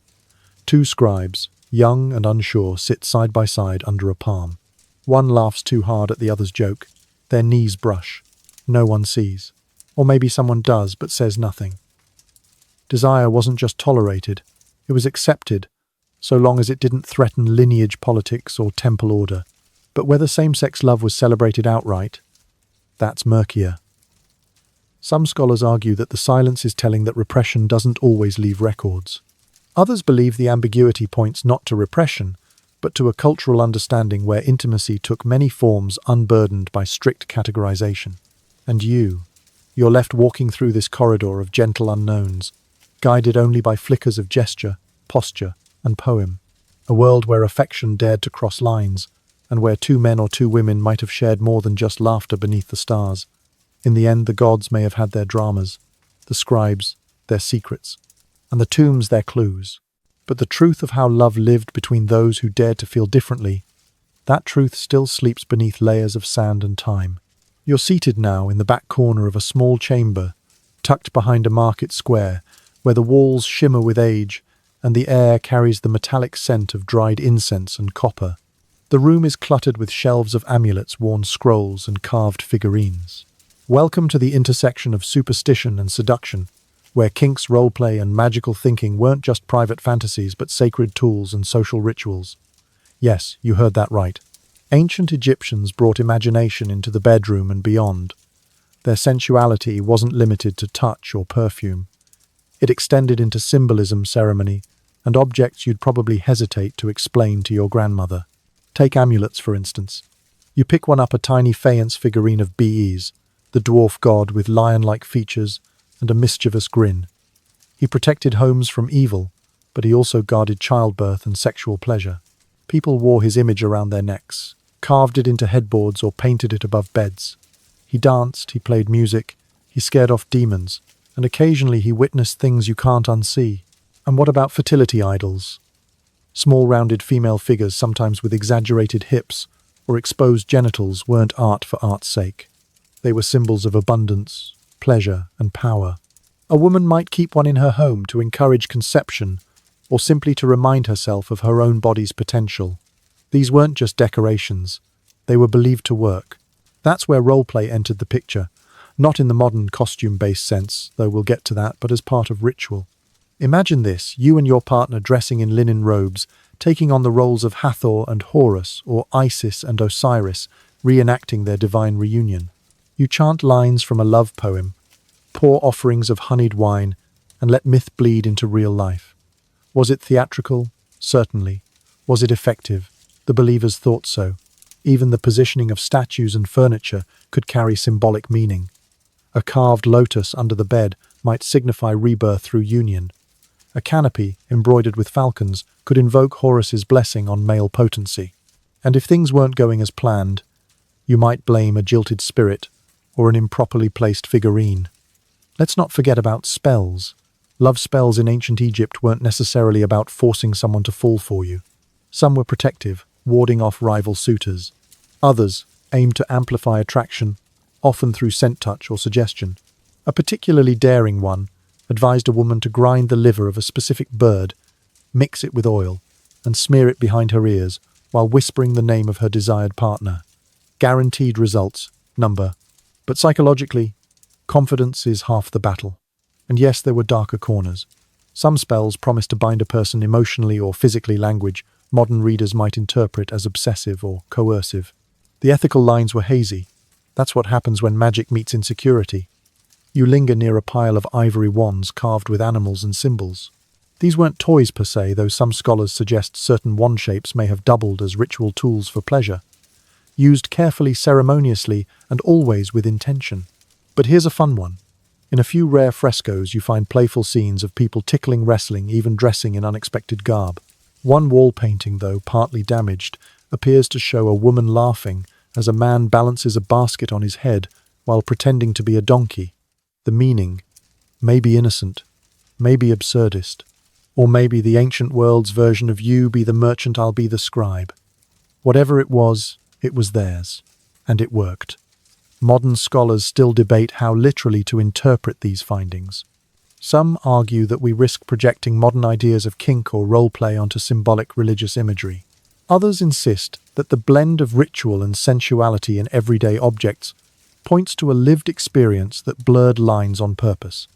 Two scribes, young and unsure, sit side by side under a palm. One laughs too hard at the other's joke. Their knees brush. No one sees. Or maybe someone does, but says nothing. Desire wasn't just tolerated, it was accepted, so long as it didn't threaten lineage politics or temple order. But whether same-sex love was celebrated outright, that's murkier. Some scholars argue that the silence is telling that repression doesn't always leave records. Others believe the ambiguity points not to repression, but to a cultural understanding where intimacy took many forms unburdened by strict categorization. And you're left walking through this corridor of gentle unknowns, guided only by flickers of gesture, posture, and poem. A world where affection dared to cross lines, and where two men or two women might have shared more than just laughter beneath the stars. In the end, the gods may have had their dramas, the scribes their secrets, and the tombs their clues. But the truth of how love lived between those who dared to feel differently, that truth still sleeps beneath layers of sand and time. You're seated now in the back corner of a small chamber, tucked behind a market square, where the walls shimmer with age, and the air carries the metallic scent of dried incense and copper. The room is cluttered with shelves of amulets, worn scrolls, and carved figurines. Welcome to the intersection of superstition and seduction, where kinks, roleplay, and magical thinking weren't just private fantasies but sacred tools and social rituals. Yes, you heard that right. Ancient Egyptians brought imagination into the bedroom and beyond. Their sensuality wasn't limited to touch or perfume. It extended into symbolism, ceremony, and objects you'd probably hesitate to explain to your grandmother. Take amulets, for instance. You pick one up, a tiny faience figurine of Bes, the dwarf god with lion-like features and a mischievous grin. He protected homes from evil, but he also guarded childbirth and sexual pleasure. People wore his image around their necks, carved it into headboards or painted it above beds. He danced, he played music, he scared off demons, and occasionally he witnessed things you can't unsee. And what about fertility idols? Small rounded female figures, sometimes with exaggerated hips or exposed genitals, weren't art for art's sake. They were symbols of abundance, pleasure, and power. A woman might keep one in her home to encourage conception or simply to remind herself of her own body's potential. These weren't just decorations, they were believed to work. That's where roleplay entered the picture, not in the modern costume-based sense, though we'll get to that, but as part of ritual. Imagine this, you and your partner dressing in linen robes, taking on the roles of Hathor and Horus, or Isis and Osiris, reenacting their divine reunion. You chant lines from a love poem, pour offerings of honeyed wine, and let myth bleed into real life. Was it theatrical? Certainly. Was it effective? The believers thought so. Even the positioning of statues and furniture could carry symbolic meaning. A carved lotus under the bed might signify rebirth through union. A canopy, embroidered with falcons, could invoke Horus's blessing on male potency. And if things weren't going as planned, you might blame a jilted spirit or an improperly placed figurine. Let's not forget about spells. Love spells in ancient Egypt weren't necessarily about forcing someone to fall for you. Some were protective, warding off rival suitors. Others aimed to amplify attraction, often through scent touch or suggestion. A particularly daring one advised a woman to grind the liver of a specific bird, mix it with oil, and smear it behind her ears while whispering the name of her desired partner. Guaranteed results, number. But psychologically, confidence is half the battle. And yes, there were darker corners. Some spells promised to bind a person emotionally or physically, language modern readers might interpret as obsessive or coercive. The ethical lines were hazy. That's what happens when magic meets insecurity. You linger near a pile of ivory wands carved with animals and symbols. These weren't toys per se, though some scholars suggest certain wand shapes may have doubled as ritual tools for pleasure, used carefully, ceremoniously, and always with intention. But here's a fun one. In a few rare frescoes you find playful scenes of people tickling, wrestling, even dressing in unexpected garb. One wall painting, though partly damaged, appears to show a woman laughing as a man balances a basket on his head while pretending to be a donkey. The meaning may be innocent, may be absurdist, or maybe the ancient world's version of you be the merchant, I'll be the scribe. Whatever it was theirs, and it worked. Modern scholars still debate how literally to interpret these findings. Some argue that we risk projecting modern ideas of kink or role-play onto symbolic religious imagery. Others insist that the blend of ritual and sensuality in everyday objects points to a lived experience that blurred lines on purpose.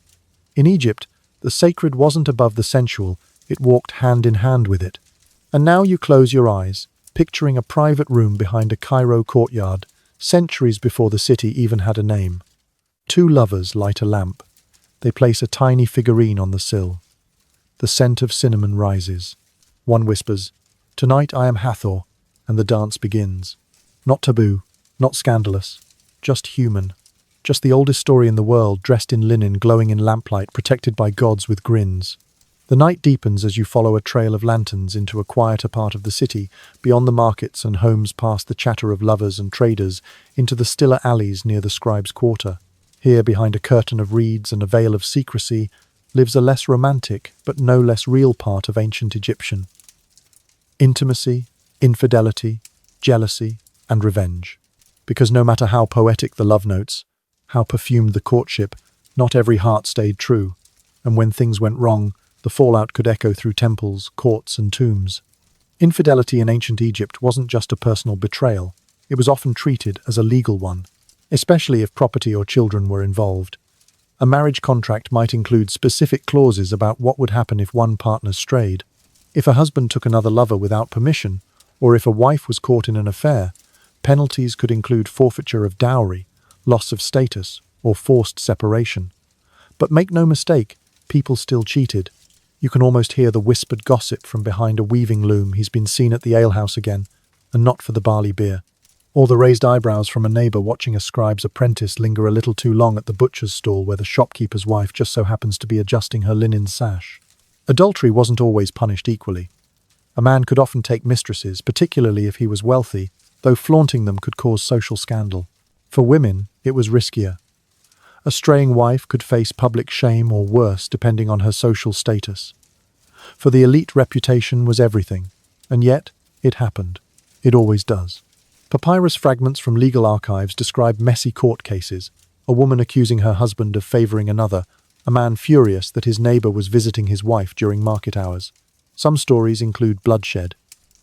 In Egypt, the sacred wasn't above the sensual, it walked hand in hand with it. And now you close your eyes, picturing a private room behind a Cairo courtyard, centuries before the city even had a name. Two lovers light a lamp. They place a tiny figurine on the sill. The scent of cinnamon rises. One whispers, "Tonight I am Hathor," and the dance begins. Not taboo, not scandalous, just human. Just the oldest story in the world, dressed in linen, glowing in lamplight, protected by gods with grins. The night deepens as you follow a trail of lanterns into a quieter part of the city, beyond the markets and homes, past the chatter of lovers and traders, into the stiller alleys near the scribe's quarter. Here, behind a curtain of reeds and a veil of secrecy, lives a less romantic, but no less real part of ancient Egyptian. Intimacy, infidelity, jealousy, and revenge. Because no matter how poetic the love notes, how perfumed the courtship, not every heart stayed true. And when things went wrong, the fallout could echo through temples, courts, and tombs. Infidelity in ancient Egypt wasn't just a personal betrayal. It was often treated as a legal one, especially if property or children were involved. A marriage contract might include specific clauses about what would happen if one partner strayed. If a husband took another lover without permission, or if a wife was caught in an affair, penalties could include forfeiture of dowry, loss of status, or forced separation. But make no mistake, people still cheated. You can almost hear the whispered gossip from behind a weaving loom. He's been seen at the alehouse again, and not for the barley beer. Or the raised eyebrows from a neighbour watching a scribe's apprentice linger a little too long at the butcher's stall where the shopkeeper's wife just so happens to be adjusting her linen sash. Adultery wasn't always punished equally. A man could often take mistresses, particularly if he was wealthy, though flaunting them could cause social scandal. For women, it was riskier. A straying wife could face public shame or worse, depending on her social status. For the elite, reputation was everything, and yet it happened. It always does. Papyrus fragments from legal archives describe messy court cases, a woman accusing her husband of favouring another, a man furious that his neighbour was visiting his wife during market hours. Some stories include bloodshed,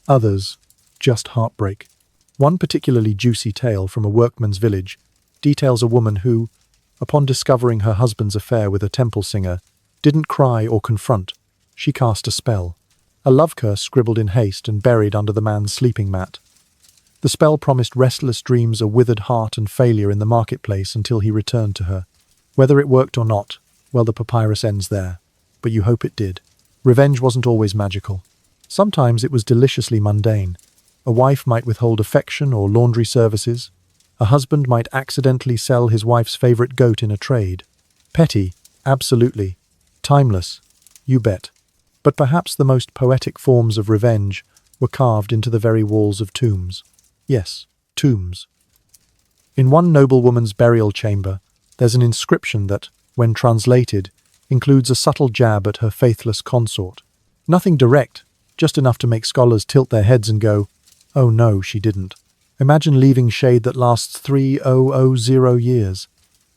others just heartbreak. One particularly juicy tale from a workman's village details a woman who, upon discovering her husband's affair with a temple singer, didn't cry or confront. She cast a spell, a love curse scribbled in haste and buried under the man's sleeping mat. The spell promised restless dreams, a withered heart, and failure in the marketplace until he returned to her. Whether it worked or not, well, the papyrus ends there, but you hope it did. Revenge wasn't always magical. Sometimes it was deliciously mundane. A wife might withhold affection or laundry services. A husband might accidentally sell his wife's favorite goat in a trade. Petty, absolutely. Timeless, you bet. But perhaps the most poetic forms of revenge were carved into the very walls of tombs. Yes, tombs. In one noblewoman's burial chamber, there's an inscription that, when translated, includes a subtle jab at her faithless consort. Nothing direct, just enough to make scholars tilt their heads and go, "Oh no, she didn't." Imagine leaving shade that lasts 3000 years.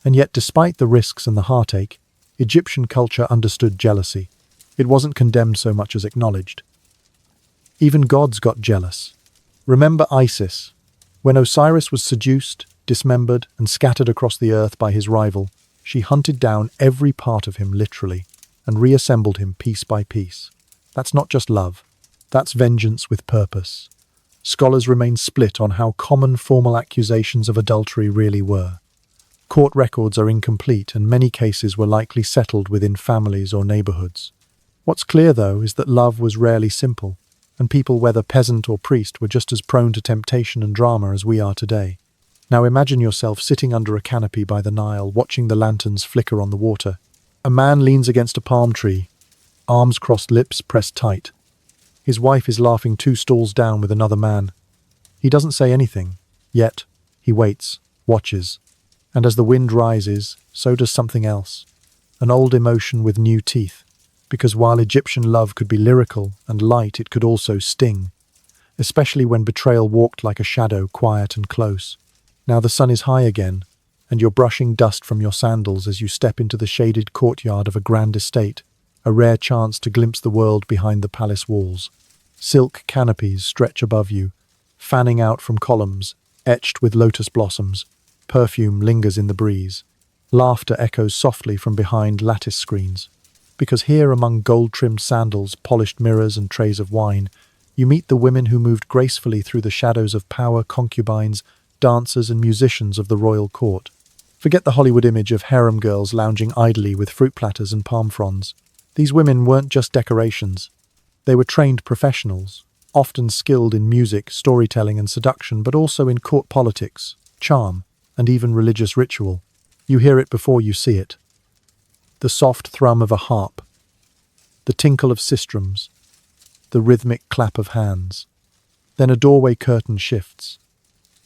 And yet, despite the risks and the heartache, Egyptian culture understood jealousy. It wasn't condemned so much as acknowledged. Even gods got jealous. Remember Isis. When Osiris was seduced, dismembered, and scattered across the earth by his rival, she hunted down every part of him literally and reassembled him piece by piece. That's not just love. That's vengeance with purpose. Scholars remain split on how common formal accusations of adultery really were. Court records are incomplete, and many cases were likely settled within families or neighborhoods. What's clear, though, is that love was rarely simple, and people, whether peasant or priest, were just as prone to temptation and drama as we are today. Now imagine yourself sitting under a canopy by the Nile, watching the lanterns flicker on the water. A man leans against a palm tree, arms crossed, lips pressed tight. His wife is laughing 2 stalls down with another man. He doesn't say anything, yet he waits, watches, and as the wind rises, so does something else, an old emotion with new teeth, because while Egyptian love could be lyrical and light, it could also sting, especially when betrayal walked like a shadow, quiet and close. Now the sun is high again, and you're brushing dust from your sandals as you step into the shaded courtyard of a grand estate, a rare chance to glimpse the world behind the palace walls. Silk canopies stretch above you, fanning out from columns, etched with lotus blossoms. Perfume lingers in the breeze. Laughter echoes softly from behind lattice screens. Because here, among gold-trimmed sandals, polished mirrors, and trays of wine, you meet the women who moved gracefully through the shadows of power, concubines, dancers, and musicians of the royal court. Forget the Hollywood image of harem girls lounging idly with fruit platters and palm fronds. These women weren't just decorations. They were trained professionals, often skilled in music, storytelling, and seduction, but also in court politics, charm, and even religious ritual. You hear it before you see it. The soft thrum of a harp, the tinkle of sistrums, the rhythmic clap of hands. Then a doorway curtain shifts,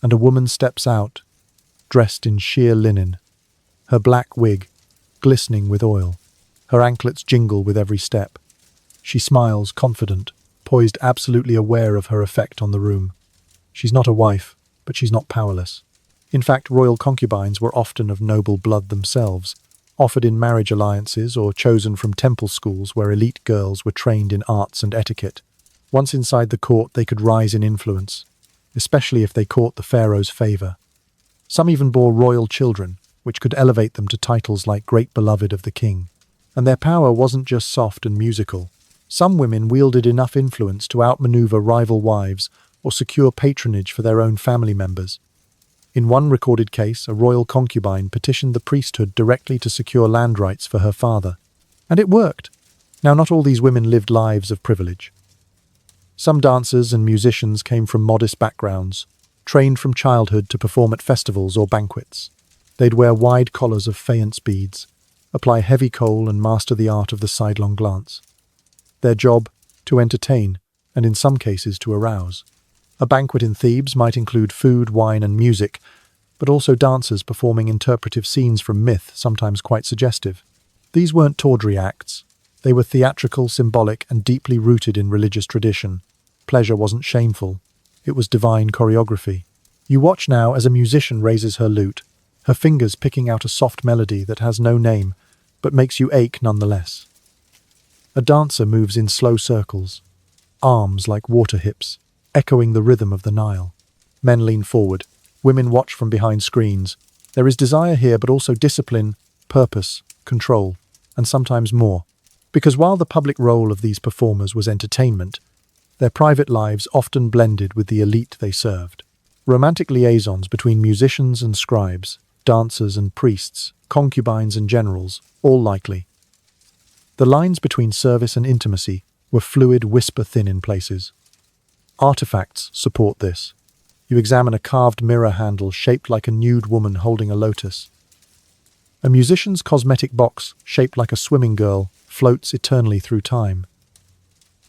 and a woman steps out, dressed in sheer linen, her black wig glistening with oil. Her anklets jingle with every step. She smiles, confident, poised, absolutely aware of her effect on the room. She's not a wife, but she's not powerless. In fact, royal concubines were often of noble blood themselves, offered in marriage alliances or chosen from temple schools where elite girls were trained in arts and etiquette. Once inside the court, they could rise in influence, especially if they caught the pharaoh's favor. Some even bore royal children, which could elevate them to titles like Great Beloved of the King. And their power wasn't just soft and musical. Some women wielded enough influence to outmaneuver rival wives or secure patronage for their own family members. In one recorded case, a royal concubine petitioned the priesthood directly to secure land rights for her father. And it worked. Now, not all these women lived lives of privilege. Some dancers and musicians came from modest backgrounds, trained from childhood to perform at festivals or banquets. They'd wear wide collars of faience beads, apply heavy kohl, and master the art of the sidelong glance. Their job, to entertain, and in some cases to arouse. A banquet in Thebes might include food, wine, and music, but also dancers performing interpretive scenes from myth, sometimes quite suggestive. These weren't tawdry acts. They were theatrical, symbolic, and deeply rooted in religious tradition. Pleasure wasn't shameful. It was divine choreography. You watch now as a musician raises her lute, her fingers picking out a soft melody that has no name, but makes you ache nonetheless. A dancer moves in slow circles, arms like water hips, echoing the rhythm of the Nile. Men lean forward. Women watch from behind screens. There is desire here, but also discipline, purpose, control, and sometimes more. Because while the public role of these performers was entertainment, their private lives often blended with the elite they served. Romantic liaisons between musicians and scribes, dancers and priests, concubines and generals, all likely. The lines between service and intimacy were fluid, whisper-thin in places. Artifacts support this. You examine a carved mirror handle shaped like a nude woman holding a lotus. A musician's cosmetic box, shaped like a swimming girl, floats eternally through time.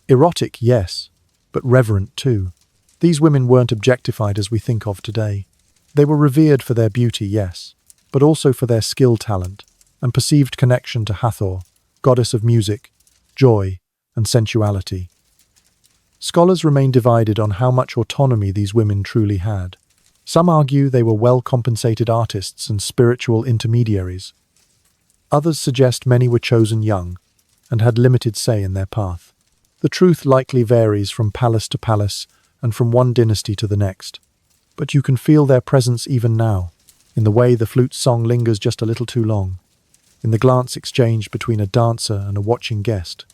Erotic, yes, but reverent too. These women weren't objectified as we think of today. They were revered for their beauty, yes, but also for their skill, talent, and perceived connection to Hathor, goddess of music, joy, and sensuality. Scholars remain divided on how much autonomy these women truly had. Some argue they were well-compensated artists and spiritual intermediaries. Others suggest many were chosen young and had limited say in their path. The truth likely varies from palace to palace and from one dynasty to the next. But you can feel their presence even now, in the way the flute's song lingers just a little too long, in the glance exchanged between a dancer and a watching guest,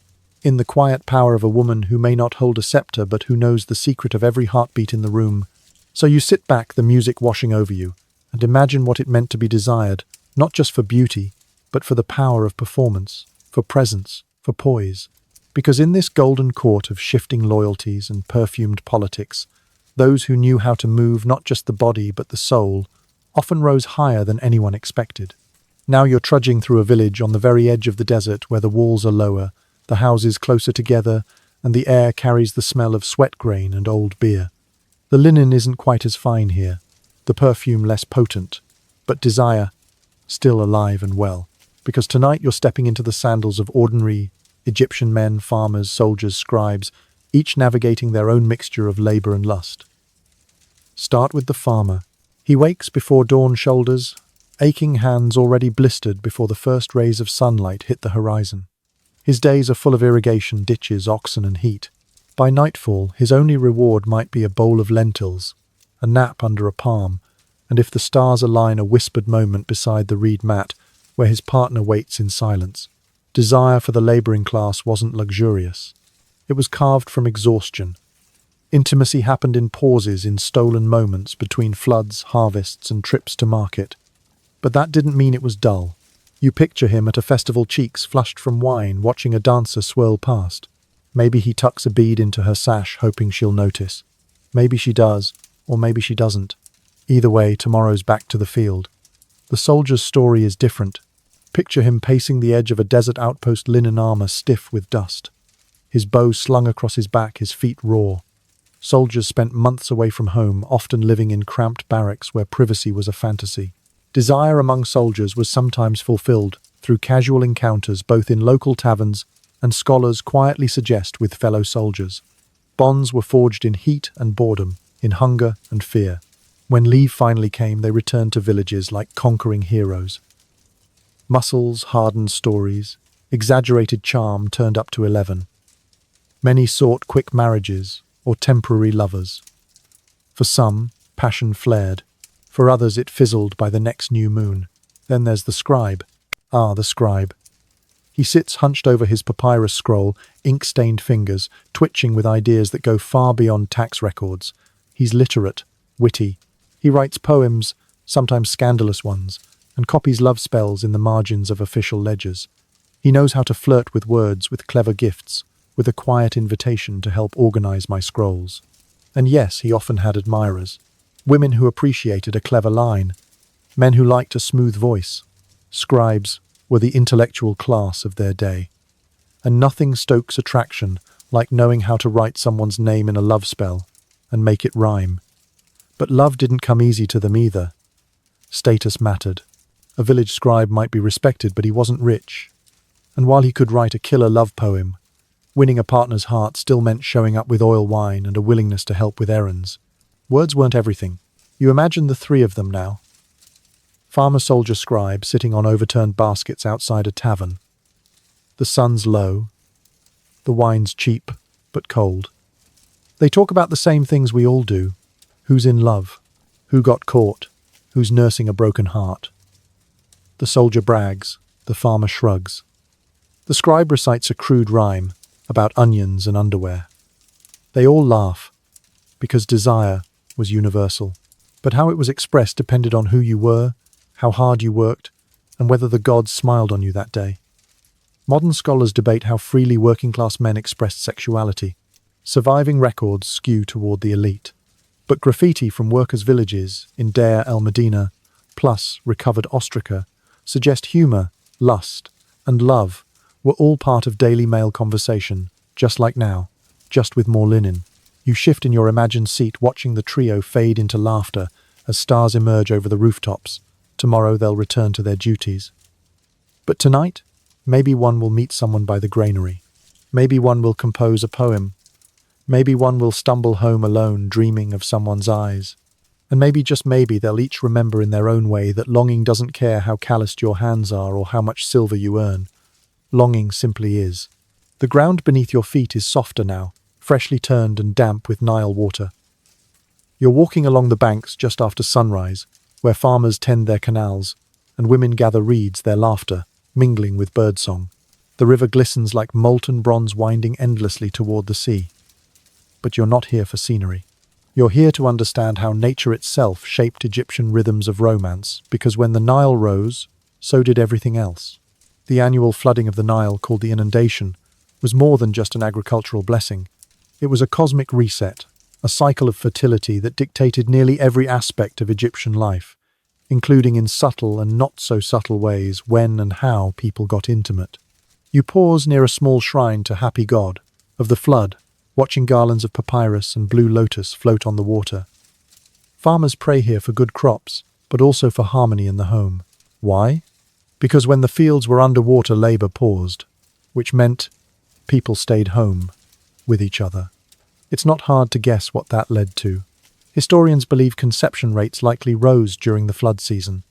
in the quiet power of a woman who may not hold a scepter but who knows the secret of every heartbeat in the room. So you sit back, the music washing over you, and imagine what it meant to be desired, not just for beauty, but for the power of performance, for presence, for poise. Because in this golden court of shifting loyalties and perfumed politics, those who knew how to move not just the body but the soul often rose higher than anyone expected. Now you're trudging through a village on the very edge of the desert where the walls are lower, the houses closer together, and the air carries the smell of sweat grain and old beer. The linen isn't quite as fine here, the perfume less potent, but desire still alive and well. Because tonight you're stepping into the sandals of ordinary Egyptian men, farmers, soldiers, scribes, each navigating their own mixture of labor and lust. Start with the farmer. He wakes before dawn shoulders, aching hands already blistered before the first rays of sunlight hit the horizon. His days are full of irrigation, ditches, oxen, and heat. By nightfall, his only reward might be a bowl of lentils, a nap under a palm, and if the stars align, a whispered moment beside the reed mat where his partner waits in silence. Desire for the laboring class wasn't luxurious. It was carved from exhaustion. Intimacy happened in pauses, in stolen moments between floods, harvests, and trips to market. But that didn't mean it was dull. You picture him at a festival, cheeks flushed from wine, watching a dancer swirl past. Maybe he tucks a bead into her sash, hoping she'll notice. Maybe she does, or maybe she doesn't. Either way, tomorrow's back to the field. The soldier's story is different. Picture him pacing the edge of a desert outpost, linen armor stiff with dust. His bow slung across his back, his feet raw. Soldiers spent months away from home, often living in cramped barracks where privacy was a fantasy. Desire among soldiers was sometimes fulfilled through casual encounters both in local taverns and, scholars quietly suggest, with fellow soldiers. Bonds were forged in heat and boredom, in hunger and fear. When leave finally came, they returned to villages like conquering heroes. Muscles, hardened stories, exaggerated charm turned up to 11. Many sought quick marriages or temporary lovers. For some, passion flared. For others, it fizzled by the next new moon. Then there's the scribe. The scribe. He sits hunched over his papyrus scroll, ink-stained fingers, twitching with ideas that go far beyond tax records. He's literate, witty. He writes poems, sometimes scandalous ones, and copies love spells in the margins of official ledgers. He knows how to flirt with words, with clever gifts, with a quiet invitation to help organize my scrolls. And yes, he often had admirers. Women who appreciated a clever line. Men who liked a smooth voice. Scribes were the intellectual class of their day. And nothing stokes attraction like knowing how to write someone's name in a love spell and make it rhyme. But love didn't come easy to them either. Status mattered. A village scribe might be respected, but he wasn't rich. And while he could write a killer love poem, winning a partner's heart still meant showing up with oil wine and a willingness to help with errands. Words weren't everything. You imagine the three of them now. Farmer, soldier, scribe sitting on overturned baskets outside a tavern. The sun's low. The wine's cheap, but cold. They talk about the same things we all do. Who's in love? Who got caught? Who's nursing a broken heart? The soldier brags. The farmer shrugs. The scribe recites a crude rhyme about onions and underwear. They all laugh, because desire was universal. But how it was expressed depended on who you were, how hard you worked, and whether the gods smiled on you that day. Modern scholars debate how freely working-class men expressed sexuality. Surviving records skew toward the elite. But graffiti from workers' villages in Deir el-Medina, plus recovered ostraca, suggest humor, lust, and love were all part of daily male conversation, just like now. just with more linen. You shift in your imagined seat, watching the trio fade into laughter as stars emerge over the rooftops. Tomorrow they'll return to their duties. But tonight, maybe one will meet someone by the granary. Maybe one will compose a poem. Maybe one will stumble home alone, dreaming of someone's eyes. And maybe, just maybe, they'll each remember in their own way that longing doesn't care how calloused your hands are or how much silver you earn. Longing simply is. The ground beneath your feet is softer now, freshly turned and damp with Nile water. You're walking along the banks just after sunrise, where farmers tend their canals, and women gather reeds, their laughter mingling with birdsong. The river glistens like molten bronze, winding endlessly toward the sea. But you're not here for scenery. You're here to understand how nature itself shaped Egyptian rhythms of romance, because when the Nile rose, so did everything else. The annual flooding of the Nile, called the inundation, was more than just an agricultural blessing. It was a cosmic reset, a cycle of fertility that dictated nearly every aspect of Egyptian life, including in subtle and not so subtle ways when and how people got intimate. You pause near a small shrine to Happy God of the flood, watching garlands of papyrus and blue lotus float on the water. Farmers pray here for good crops, but also for harmony in the home. Why? Because when the fields were underwater, labor paused, which meant people stayed home with each other. It's not hard to guess what that led to. Historians believe conception rates likely rose during the flood season.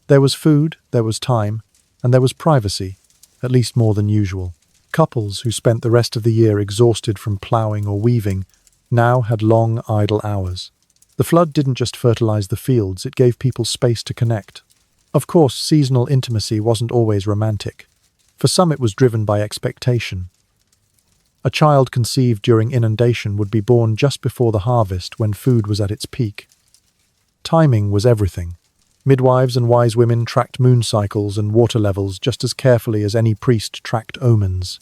There was food, there was time, and there was privacy, at least more than usual. Couples who spent the rest of the year exhausted from ploughing or weaving now had long, idle hours. The flood didn't just fertilize the fields, it gave people space to connect. Of course, seasonal intimacy wasn't always romantic. For some, it was driven by expectation. A child conceived during inundation would be born just before the harvest, when food was at its peak. Timing was everything. Midwives and wise women tracked moon cycles and water levels just as carefully as any priest tracked omens.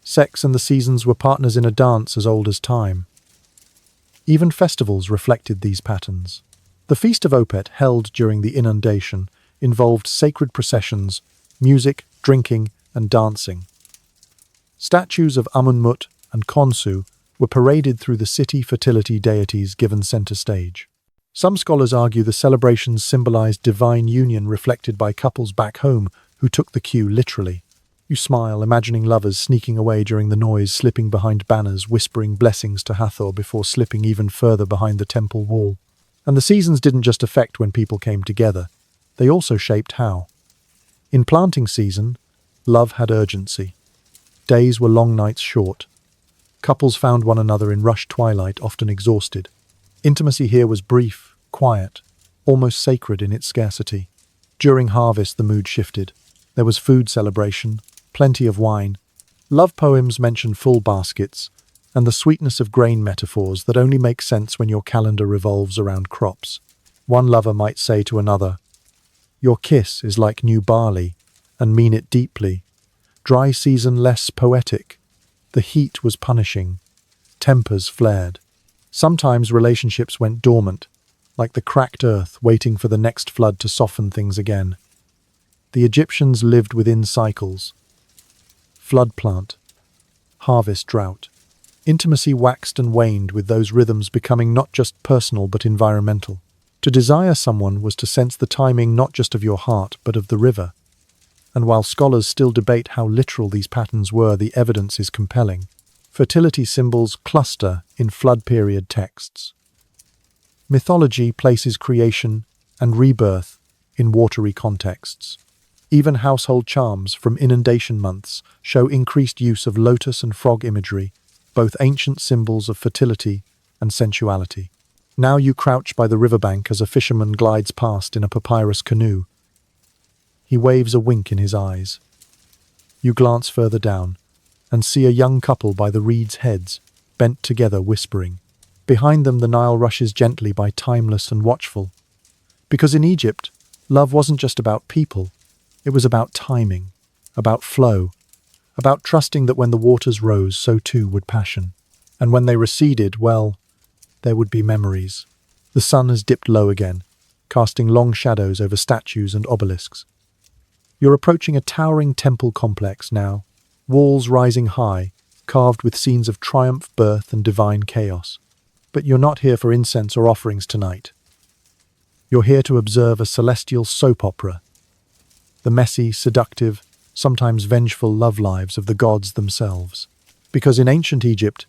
Sex and the seasons were partners in a dance as old as time. Even festivals reflected these patterns. The Feast of Opet, held during the inundation, involved sacred processions, music, drinking, and dancing. Statues of Amun-Mut and Khonsu were paraded through the city, fertility deities given center stage. Some scholars argue the celebrations symbolized divine union, reflected by couples back home who took the cue literally. You smile, imagining lovers sneaking away during the noise, slipping behind banners, whispering blessings to Hathor before slipping even further behind the temple wall. And the seasons didn't just affect when people came together, they also shaped how. In planting season, love had urgency. Days were long, nights short. Couples found one another in rushed twilight, often exhausted. Intimacy here was brief, quiet, almost sacred in its scarcity. During harvest, the mood shifted. There was food celebration, plenty of wine. Love poems mentioned full baskets, and the sweetness of grain metaphors that only make sense when your calendar revolves around crops. One lover might say to another, "Your kiss is like new barley," and mean it deeply. Dry season less poetic. The heat was punishing. Tempers flared. Sometimes relationships went dormant, like the cracked earth waiting for the next flood to soften things again. The Egyptians lived within cycles. Flood plant, harvest drought. Intimacy waxed and waned, with those rhythms becoming not just personal but environmental. To desire someone was to sense the timing not just of your heart but of the river. And while scholars still debate how literal these patterns were, the evidence is compelling. Fertility symbols cluster in flood period texts. Mythology places creation and rebirth in watery contexts. Even household charms from inundation months show increased use of lotus and frog imagery, both ancient symbols of fertility and sensuality. Now you crouch by the riverbank as a fisherman glides past in a papyrus canoe. He waves a wink in his eyes. You glance further down and see a young couple by the reeds' heads, bent together whispering. Behind them the Nile rushes gently by, timeless and watchful. Because in Egypt, love wasn't just about people, it was about timing, about flow, about trusting that when the waters rose, so too would passion. And when they receded, well, there would be memories. The sun has dipped low again, casting long shadows over statues and obelisks. You're approaching a towering temple complex now, walls rising high, carved with scenes of triumph, birth, and divine chaos. But you're not here for incense or offerings tonight. You're here to observe a celestial soap opera, the messy, seductive, sometimes vengeful love lives of the gods themselves. Because in ancient Egypt,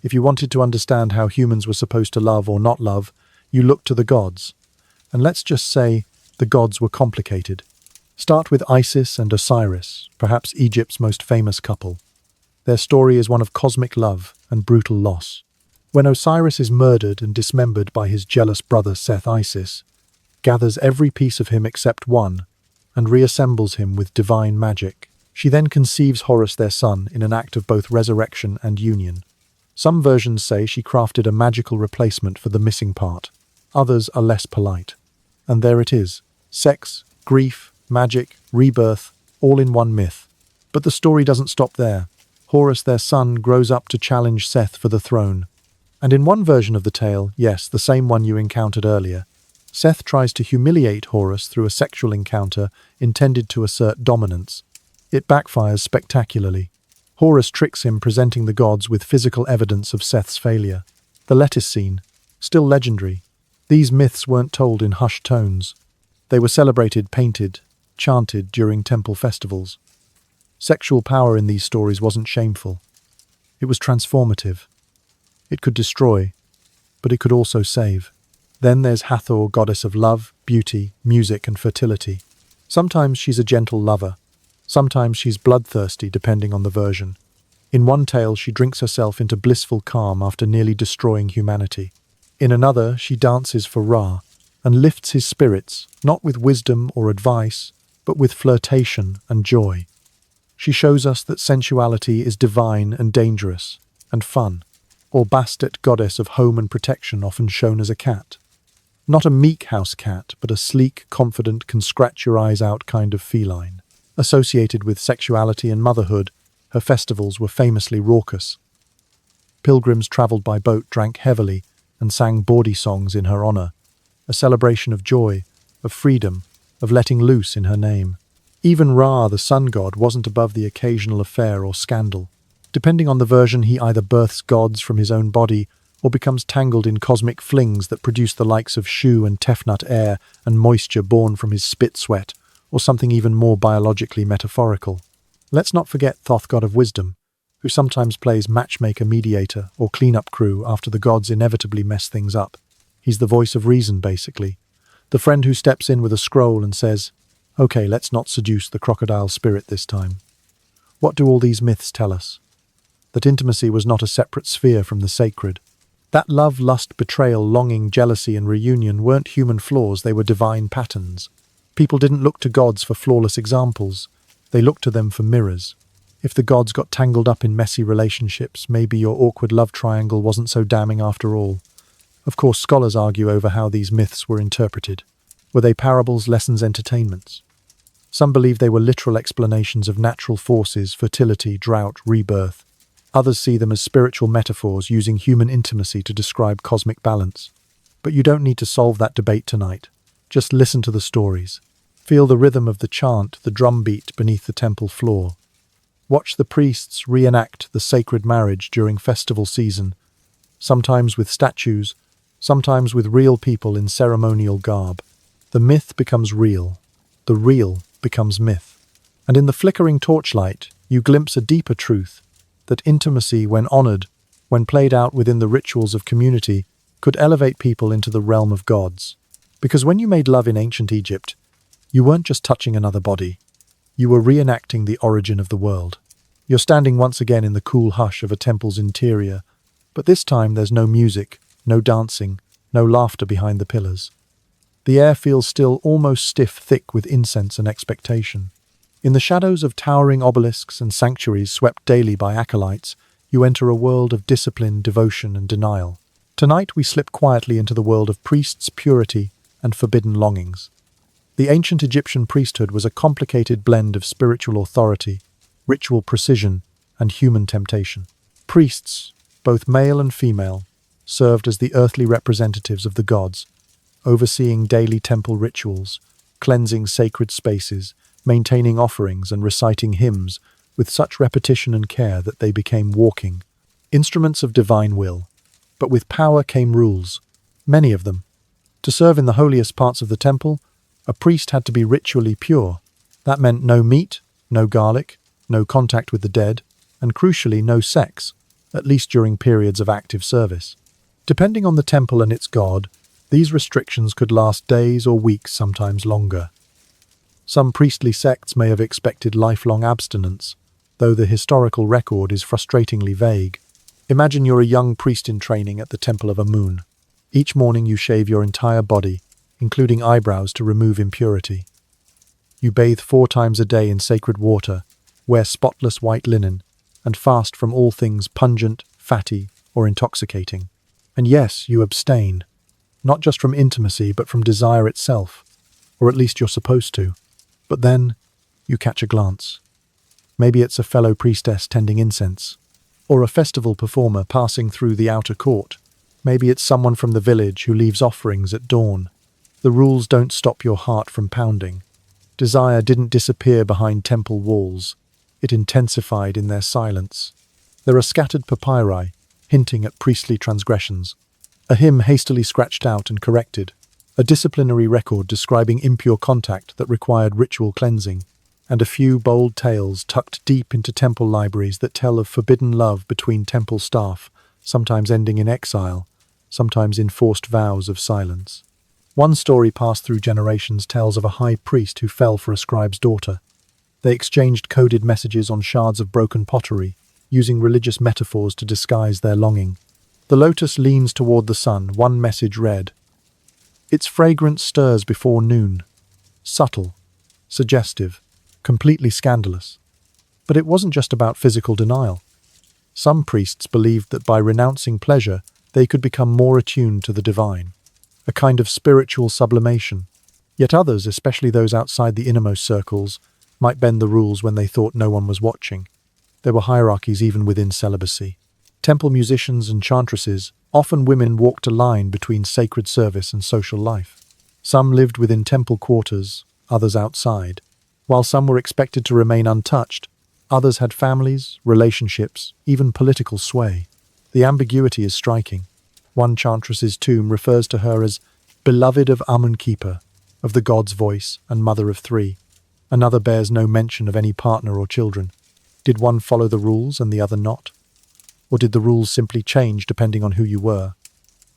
if you wanted to understand how humans were supposed to love or not love, you looked to the gods. And let's just say, the gods were complicated. Start with Isis and Osiris, perhaps Egypt's most famous couple. Their story is one of cosmic love and brutal loss. When Osiris is murdered and dismembered by his jealous brother Seth, Isis gathers every piece of him except one and reassembles him with divine magic. She then conceives Horus, their son, in an act of both resurrection and union. Some versions say she crafted a magical replacement for the missing part. Others are less polite. And there it is. Sex, grief, magic, rebirth, all in one myth. But the story doesn't stop there. Horus, their son, grows up to challenge Seth for the throne. And in one version of the tale, yes, the same one you encountered earlier, Seth tries to humiliate Horus through a sexual encounter intended to assert dominance. It backfires spectacularly. Horus tricks him, presenting the gods with physical evidence of Seth's failure. The lettuce scene, still legendary. These myths weren't told in hushed tones. They were celebrated, painted, chanted during temple festivals. Sexual power in these stories wasn't shameful. It was transformative. It could destroy, but it could also save. Then there's Hathor, goddess of love, beauty, music, and fertility. Sometimes she's a gentle lover. Sometimes she's bloodthirsty, depending on the version. In one tale, she drinks herself into blissful calm after nearly destroying humanity. In another, she dances for Ra and lifts his spirits, not with wisdom or advice, but with flirtation and joy. She shows us that sensuality is divine and dangerous, and fun, or Bastet, goddess of home and protection, often shown as a cat. Not a meek house cat, but a sleek, confident, can-scratch-your-eyes-out kind of feline. Associated with sexuality and motherhood, her festivals were famously raucous. Pilgrims travelled by boat, drank heavily, and sang bawdy songs in her honour, a celebration of joy, of freedom, of letting loose in her name. Even Ra, the sun god, wasn't above the occasional affair or scandal. Depending on the version, he either births gods from his own body or becomes tangled in cosmic flings that produce the likes of Shu and Tefnut air and moisture born from his spit sweat, or something even more biologically metaphorical. Let's not forget Thoth, god of wisdom, who sometimes plays matchmaker, mediator, or cleanup crew after the gods inevitably mess things up. He's the voice of reason, basically. The friend who steps in with a scroll and says, "Okay, let's not seduce the crocodile spirit this time." What do all these myths tell us? That intimacy was not a separate sphere from the sacred. That love, lust, betrayal, longing, jealousy, and reunion weren't human flaws, they were divine patterns. People didn't look to gods for flawless examples. They looked to them for mirrors. If the gods got tangled up in messy relationships, maybe your awkward love triangle wasn't so damning after all. Of course, scholars argue over how these myths were interpreted. Were they parables, lessons, entertainments? Some believe they were literal explanations of natural forces, fertility, drought, rebirth. Others see them as spiritual metaphors using human intimacy to describe cosmic balance. But you don't need to solve that debate tonight. Just listen to the stories. Feel the rhythm of the chant, the drumbeat beneath the temple floor. Watch the priests reenact the sacred marriage during festival season, sometimes with statues, sometimes with real people in ceremonial garb. The myth becomes real. The real becomes myth. And in the flickering torchlight, you glimpse a deeper truth, that intimacy, when honored, when played out within the rituals of community, could elevate people into the realm of gods. Because when you made love in ancient Egypt, you weren't just touching another body. You were reenacting the origin of the world. You're standing once again in the cool hush of a temple's interior, but this time there's no music, no dancing, no laughter behind the pillars. The air feels still, almost stiff, thick with incense and expectation. In the shadows of towering obelisks and sanctuaries swept daily by acolytes, you enter a world of discipline, devotion, and denial. Tonight we slip quietly into the world of priests, purity, and forbidden longings. The ancient Egyptian priesthood was a complicated blend of spiritual authority, ritual precision, and human temptation. Priests, both male and female, served as the earthly representatives of the gods, overseeing daily temple rituals, cleansing sacred spaces, maintaining offerings and reciting hymns, with such repetition and care that they became walking instruments of divine will. But with power came rules, many of them. To serve in the holiest parts of the temple, a priest had to be ritually pure. That meant no meat, no garlic, no contact with the dead, and crucially no sex, at least during periods of active service. Depending on the temple and its god, these restrictions could last days or weeks, sometimes longer. Some priestly sects may have expected lifelong abstinence, though the historical record is frustratingly vague. Imagine you're a young priest in training at the Temple of Amun. Each morning you shave your entire body, including eyebrows, to remove impurity. You bathe 4 times a day in sacred water, wear spotless white linen, and fast from all things pungent, fatty, or intoxicating. And yes, you abstain, not just from intimacy, but from desire itself, or at least you're supposed to. But then, you catch a glance. Maybe it's a fellow priestess tending incense, or a festival performer passing through the outer court. Maybe it's someone from the village who leaves offerings at dawn. The rules don't stop your heart from pounding. Desire didn't disappear behind temple walls. It intensified in their silence. There are scattered papyri, hinting at priestly transgressions. A hymn hastily scratched out and corrected. A disciplinary record describing impure contact that required ritual cleansing. And a few bold tales tucked deep into temple libraries that tell of forbidden love between temple staff, sometimes ending in exile, sometimes in forced vows of silence. One story passed through generations tells of a high priest who fell for a scribe's daughter. They exchanged coded messages on shards of broken pottery, using religious metaphors to disguise their longing. The lotus leans toward the sun, one message read. Its fragrance stirs before noon. Subtle, suggestive, completely scandalous. But it wasn't just about physical denial. Some priests believed that by renouncing pleasure, they could become more attuned to the divine, a kind of spiritual sublimation. Yet others, especially those outside the innermost circles, might bend the rules when they thought no one was watching. There were hierarchies even within celibacy. Temple musicians and chantresses, often women, walked a line between sacred service and social life. Some lived within temple quarters, others outside. While some were expected to remain untouched, others had families, relationships, even political sway. The ambiguity is striking. One chantress's tomb refers to her as beloved of Amun Keeper, of the god's voice, and mother of 3. Another bears no mention of any partner or children. Did one follow the rules and the other not? Or did the rules simply change depending on who you were?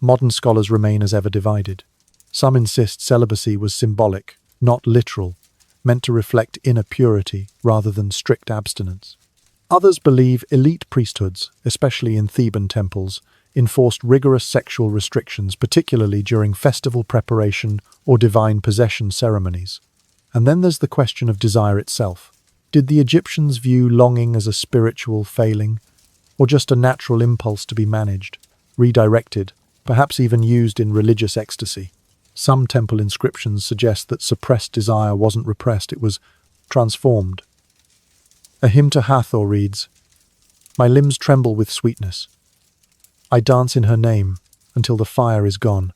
Modern scholars remain as ever divided. Some insist celibacy was symbolic, not literal, meant to reflect inner purity rather than strict abstinence. Others believe elite priesthoods, especially in Theban temples, enforced rigorous sexual restrictions, particularly during festival preparation or divine possession ceremonies. And then there's the question of desire itself. Did the Egyptians view longing as a spiritual failing, or just a natural impulse to be managed, redirected, perhaps even used in religious ecstasy? Some temple inscriptions suggest that suppressed desire wasn't repressed, it was transformed. A hymn to Hathor reads, "My limbs tremble with sweetness. I dance in her name until the fire is gone."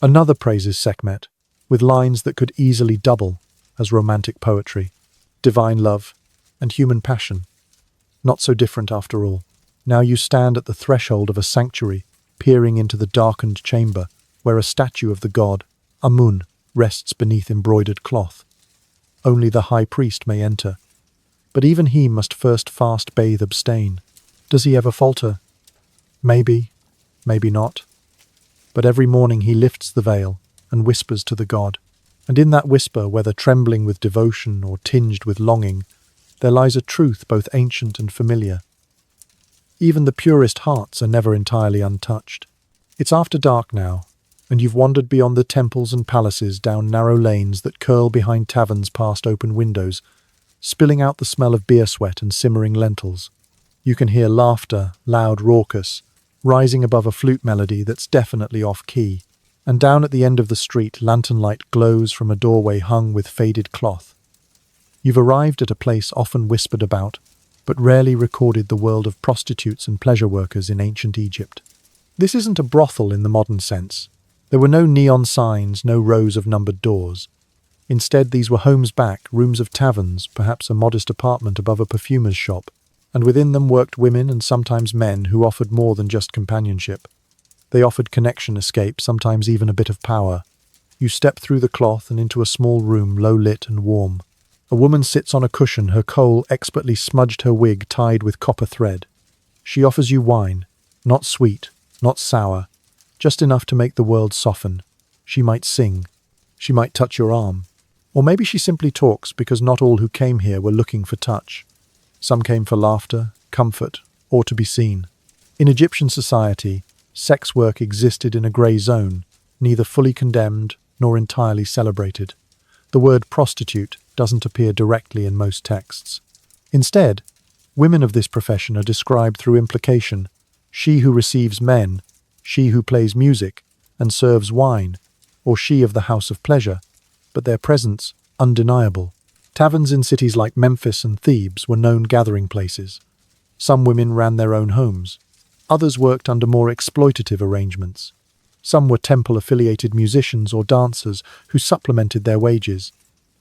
Another praises Sekhmet, with lines that could easily double as romantic poetry. Divine love and human passion, not so different after all. Now you stand at the threshold of a sanctuary, peering into the darkened chamber, where a statue of the god, Amun, rests beneath embroidered cloth. Only the high priest may enter, but even he must first fast, bathe, abstain. Does he ever falter? Maybe, maybe not. But every morning he lifts the veil and whispers to the god. And in that whisper, whether trembling with devotion or tinged with longing, there lies a truth both ancient and familiar. Even the purest hearts are never entirely untouched. It's after dark now, and you've wandered beyond the temples and palaces down narrow lanes that curl behind taverns past open windows, spilling out the smell of beer sweat and simmering lentils. You can hear laughter, loud, raucous, rising above a flute melody that's definitely off-key. And down at the end of the street, lantern light glows from a doorway hung with faded cloth. You've arrived at a place often whispered about, but rarely recorded, the world of prostitutes and pleasure workers in ancient Egypt. This isn't a brothel in the modern sense. There were no neon signs, no rows of numbered doors. Instead, these were homes back, rooms of taverns, perhaps a modest apartment above a perfumer's shop, and within them worked women and sometimes men who offered more than just companionship. They offered connection, escape, sometimes even a bit of power. You step through the cloth and into a small room, low-lit and warm. A woman sits on a cushion, her kohl expertly smudged, her wig tied with copper thread. She offers you wine, not sweet, not sour, just enough to make the world soften. She might sing. She might touch your arm. Or maybe she simply talks, because not all who came here were looking for touch. Some came for laughter, comfort, or to be seen. In Egyptian society, sex work existed in a grey zone, neither fully condemned nor entirely celebrated. The word prostitute doesn't appear directly in most texts. Instead, women of this profession are described through implication: she who receives men, she who plays music and serves wine, or she of the house of pleasure, but their presence undeniable. Taverns in cities like Memphis and Thebes were known gathering places. Some women ran their own homes. Others worked under more exploitative arrangements. Some were temple-affiliated musicians or dancers who supplemented their wages.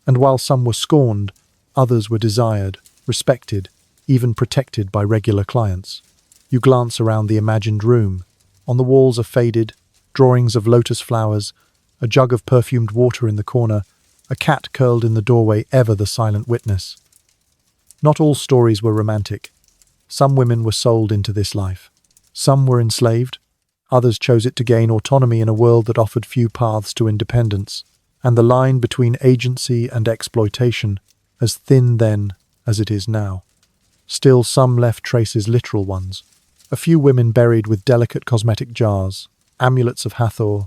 And while some were scorned, others were desired, respected, even protected by regular clients. You glance around the imagined room. On the walls are faded drawings of lotus flowers, a jug of perfumed water in the corner, a cat curled in the doorway, ever the silent witness. Not all stories were romantic. Some women were sold into this life. Some were enslaved. Others chose it to gain autonomy in a world that offered few paths to independence. And the line between agency and exploitation, as thin then as it is now. Still, some left traces, literal ones. A few women buried with delicate cosmetic jars, amulets of Hathor,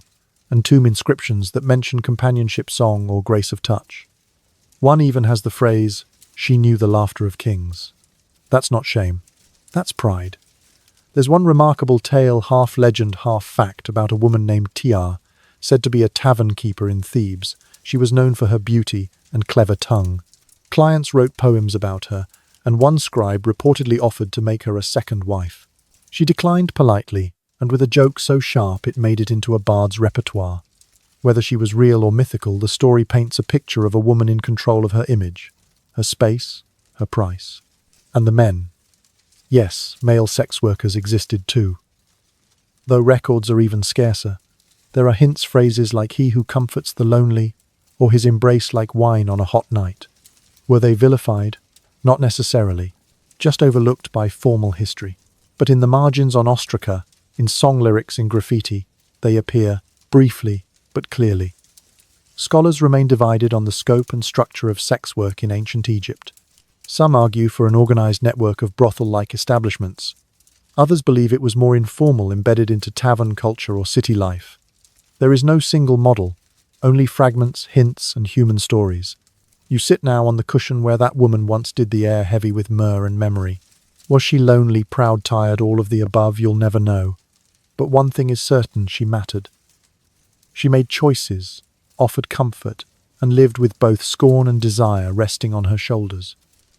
and tomb inscriptions that mention companionship, song, or grace of touch. One even has the phrase, "She knew the laughter of kings." That's not shame. That's pride. There's one remarkable tale, half legend, half fact, about a woman named Tiar, said to be a tavern keeper in Thebes. She was known for her beauty and clever tongue. Clients wrote poems about her, and one scribe reportedly offered to make her a second wife. She declined politely, and with a joke so sharp it made it into a bard's repertoire. Whether she was real or mythical, the story paints a picture of a woman in control of her image, her space, her price. And the men. Yes, male sex workers existed too. Though records are even scarcer, there are hints, phrases like "he who comforts the lonely," or "his embrace like wine on a hot night." Were they vilified? Not necessarily, just overlooked by formal history. But in the margins on ostraca, in song lyrics, in graffiti, they appear, briefly but clearly. Scholars remain divided on the scope and structure of sex work in ancient Egypt. Some argue for an organized network of brothel-like establishments. Others believe it was more informal, embedded into tavern culture or city life. There is no single model, only fragments, hints, and human stories. You sit now on the cushion where that woman once did, the air heavy with myrrh and memory. Was she lonely, proud, tired, all of the above? You'll never know. But one thing is certain: she mattered. She made choices, offered comfort, and lived with both scorn and desire resting on her shoulders.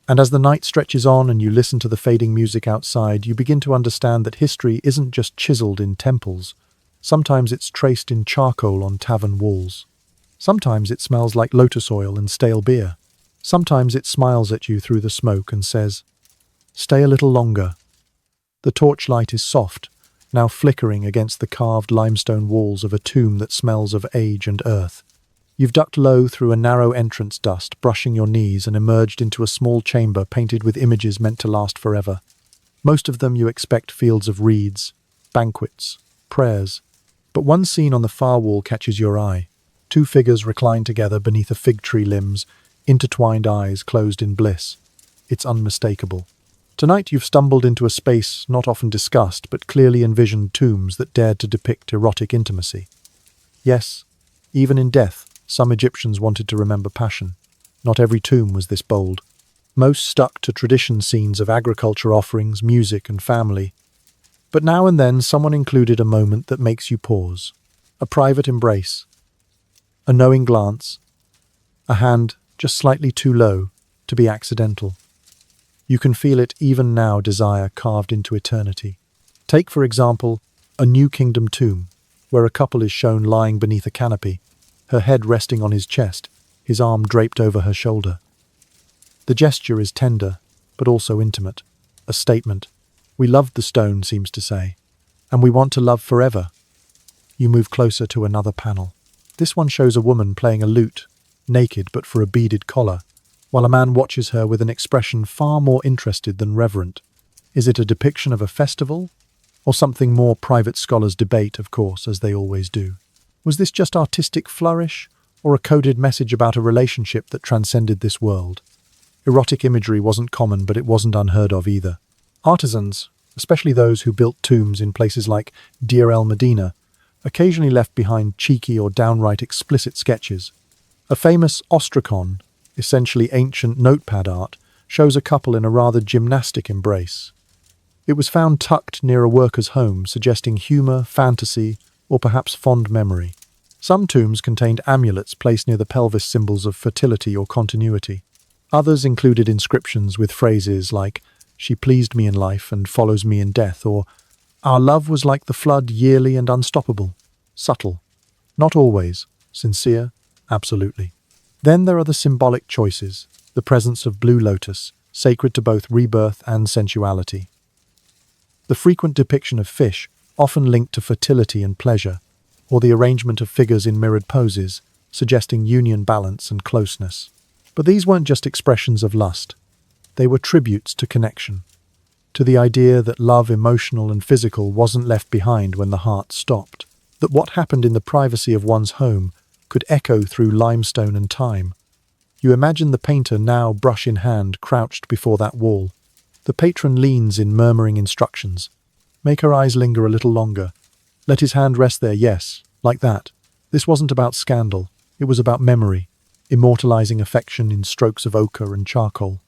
And as the night stretches on and you listen to the fading music outside, you begin to understand that history isn't just chiseled in temples. Sometimes it's traced in charcoal on tavern walls. Sometimes it smells like lotus oil and stale beer. Sometimes it smiles at you through the smoke and says, "Stay a little longer." The torchlight is soft, now flickering against the carved limestone walls of a tomb that smells of age and earth. You've ducked low through a narrow entrance duct, brushing your knees, and emerged into a small chamber painted with images meant to last forever. Most of them you expect fields of reeds, banquets, prayers. But one scene on the far wall catches your eye. Two figures reclined together beneath a fig tree limbs, intertwined eyes closed in bliss. It's unmistakable. Tonight you've stumbled into a space not often discussed, but clearly envisioned tombs that dared to depict erotic intimacy. Yes, even in death, some Egyptians wanted to remember passion. Not every tomb was this bold. Most stuck to tradition scenes of agriculture, offerings, music, and family. But now and then someone included a moment that makes you pause. A private embrace. A knowing glance. A hand just slightly too low to be accidental. You can feel it even now, desire carved into eternity. Take, for example, a New Kingdom tomb, where a couple is shown lying beneath a canopy, her head resting on his chest, his arm draped over her shoulder. The gesture is tender, but also intimate. A statement. We loved the stone, seems to say, and we want to love forever. You move closer to another panel. This one shows a woman playing a lute, naked but for a beaded collar, while a man watches her with an expression far more interested than reverent. Is it a depiction of a festival? Or something more? Private scholars debate, of course, as they always do. Was this just artistic flourish, or a coded message about a relationship that transcended this world? Erotic imagery wasn't common, but it wasn't unheard of either. Artisans, especially those who built tombs in places like Deir el-Medina, occasionally left behind cheeky or downright explicit sketches. A famous ostracon, essentially ancient notepad art, shows a couple in a rather gymnastic embrace. It was found tucked near a worker's home, suggesting humour, fantasy, or perhaps fond memory. Some tombs contained amulets placed near the pelvis, symbols of fertility or continuity. Others included inscriptions with phrases like, "She pleased me in life and follows me in death," or "Our love was like the flood, yearly and unstoppable." Subtle. Not always. Sincere. Absolutely. Then there are the symbolic choices, the presence of blue lotus, sacred to both rebirth and sensuality. The frequent depiction of fish, often linked to fertility and pleasure, or the arrangement of figures in mirrored poses, suggesting union, balance, and closeness. But these weren't just expressions of lust. They were tributes to connection, to the idea that love, emotional and physical, wasn't left behind when the heart stopped, that what happened in the privacy of one's home could echo through limestone and time. You imagine the painter now, brush in hand, crouched before that wall. The patron leans in, murmuring instructions. Make her eyes linger a little longer. Let his hand rest there, yes, like that. This wasn't about scandal. It was about memory, immortalizing affection in strokes of ochre and charcoal.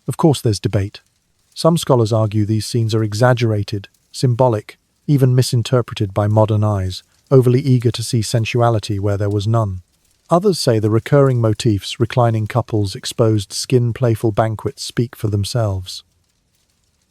Of course there's debate. Some scholars argue these scenes are exaggerated, symbolic, even misinterpreted by modern eyes, overly eager to see sensuality where there was none. Others say the recurring motifs, reclining couples, exposed skin, playful banquets, speak for themselves.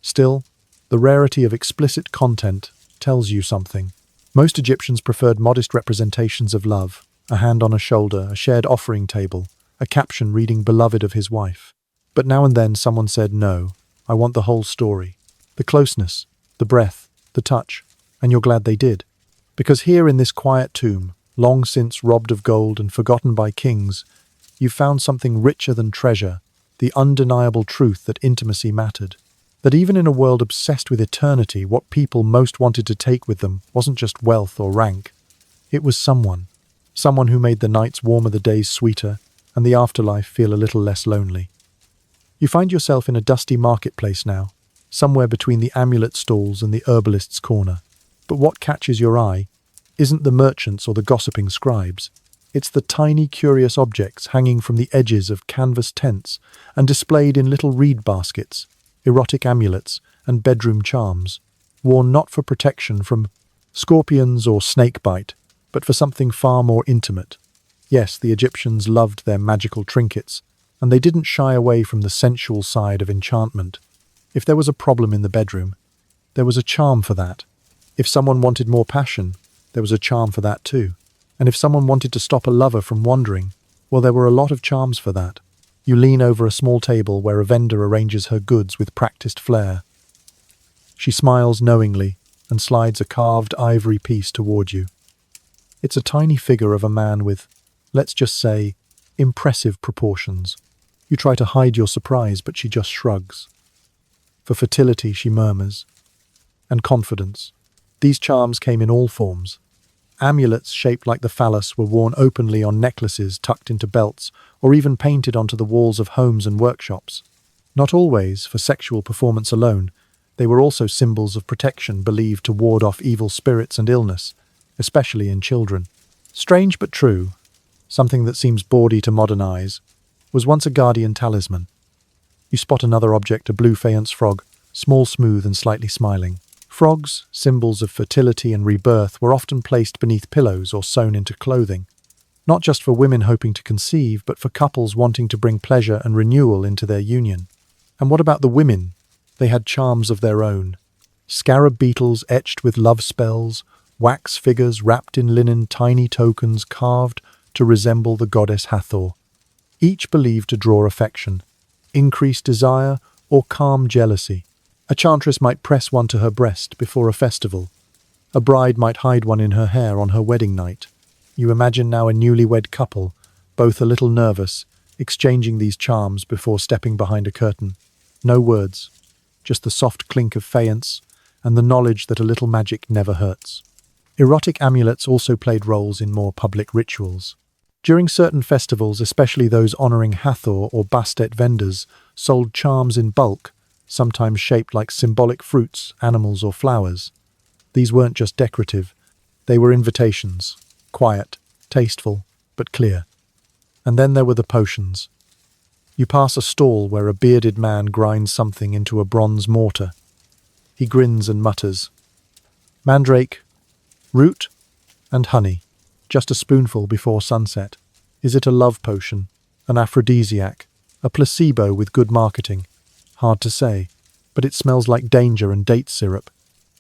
Still, the rarity of explicit content tells you something. Most Egyptians preferred modest representations of love, a hand on a shoulder, a shared offering table, a caption reading "beloved of his wife." But now and then someone said, "No, I want the whole story. The closeness, the breath, the touch," and you're glad they did. Because here in this quiet tomb, long since robbed of gold and forgotten by kings, you found something richer than treasure, the undeniable truth that intimacy mattered. That even in a world obsessed with eternity, what people most wanted to take with them wasn't just wealth or rank. It was someone who made the nights warmer, the days sweeter, and the afterlife feel a little less lonely. You find yourself in a dusty marketplace now, somewhere between the amulet stalls and the herbalist's corner. But what catches your eye isn't the merchants or the gossiping scribes. It's the tiny, curious objects hanging from the edges of canvas tents and displayed in little reed baskets, erotic amulets and bedroom charms, worn not for protection from scorpions or snake bite, but for something far more intimate. Yes, the Egyptians loved their magical trinkets, and they didn't shy away from the sensual side of enchantment. If there was a problem in the bedroom, there was a charm for that. If someone wanted more passion, there was a charm for that too. And if someone wanted to stop a lover from wandering, well, there were a lot of charms for that. You lean over a small table where a vendor arranges her goods with practiced flair. She smiles knowingly and slides a carved ivory piece toward you. It's a tiny figure of a man with, let's just say, impressive proportions. You try to hide your surprise, but she just shrugs. For fertility, she murmurs. And confidence. These charms came in all forms. Amulets shaped like the phallus were worn openly on necklaces tucked into belts, or even painted onto the walls of homes and workshops. Not always for sexual performance alone, they were also symbols of protection, believed to ward off evil spirits and illness, especially in children. Strange but true, something that seems bawdy to modern eyes, was once a guardian talisman. You spot another object, a blue faience frog, small, smooth and slightly smiling. Frogs, symbols of fertility and rebirth, were often placed beneath pillows or sewn into clothing, not just for women hoping to conceive, but for couples wanting to bring pleasure and renewal into their union. And what about the women? They had charms of their own. Scarab beetles etched with love spells, wax figures wrapped in linen, tiny tokens carved to resemble the goddess Hathor. each believed to draw affection, increase desire, or calm jealousy. A chantress might press one to her breast before a festival. A bride might hide one in her hair on her wedding night. You imagine now a newlywed couple, both a little nervous, exchanging these charms before stepping behind a curtain. No words, just the soft clink of faience and the knowledge that a little magic never hurts. Erotic amulets also played roles in more public rituals. During certain festivals, especially those honoring Hathor or Bastet vendors, sold charms in bulk, sometimes shaped like symbolic fruits, animals, or flowers. These weren't just decorative, they were invitations, quiet, tasteful, but clear. And then there were the potions. You pass a stall where a bearded man grinds something into a bronze mortar. He grins and mutters, "Mandrake, root, and honey, just a spoonful before sunset." Is it a love potion, an aphrodisiac, a placebo with good marketing? Hard to say, but it smells like danger and date syrup.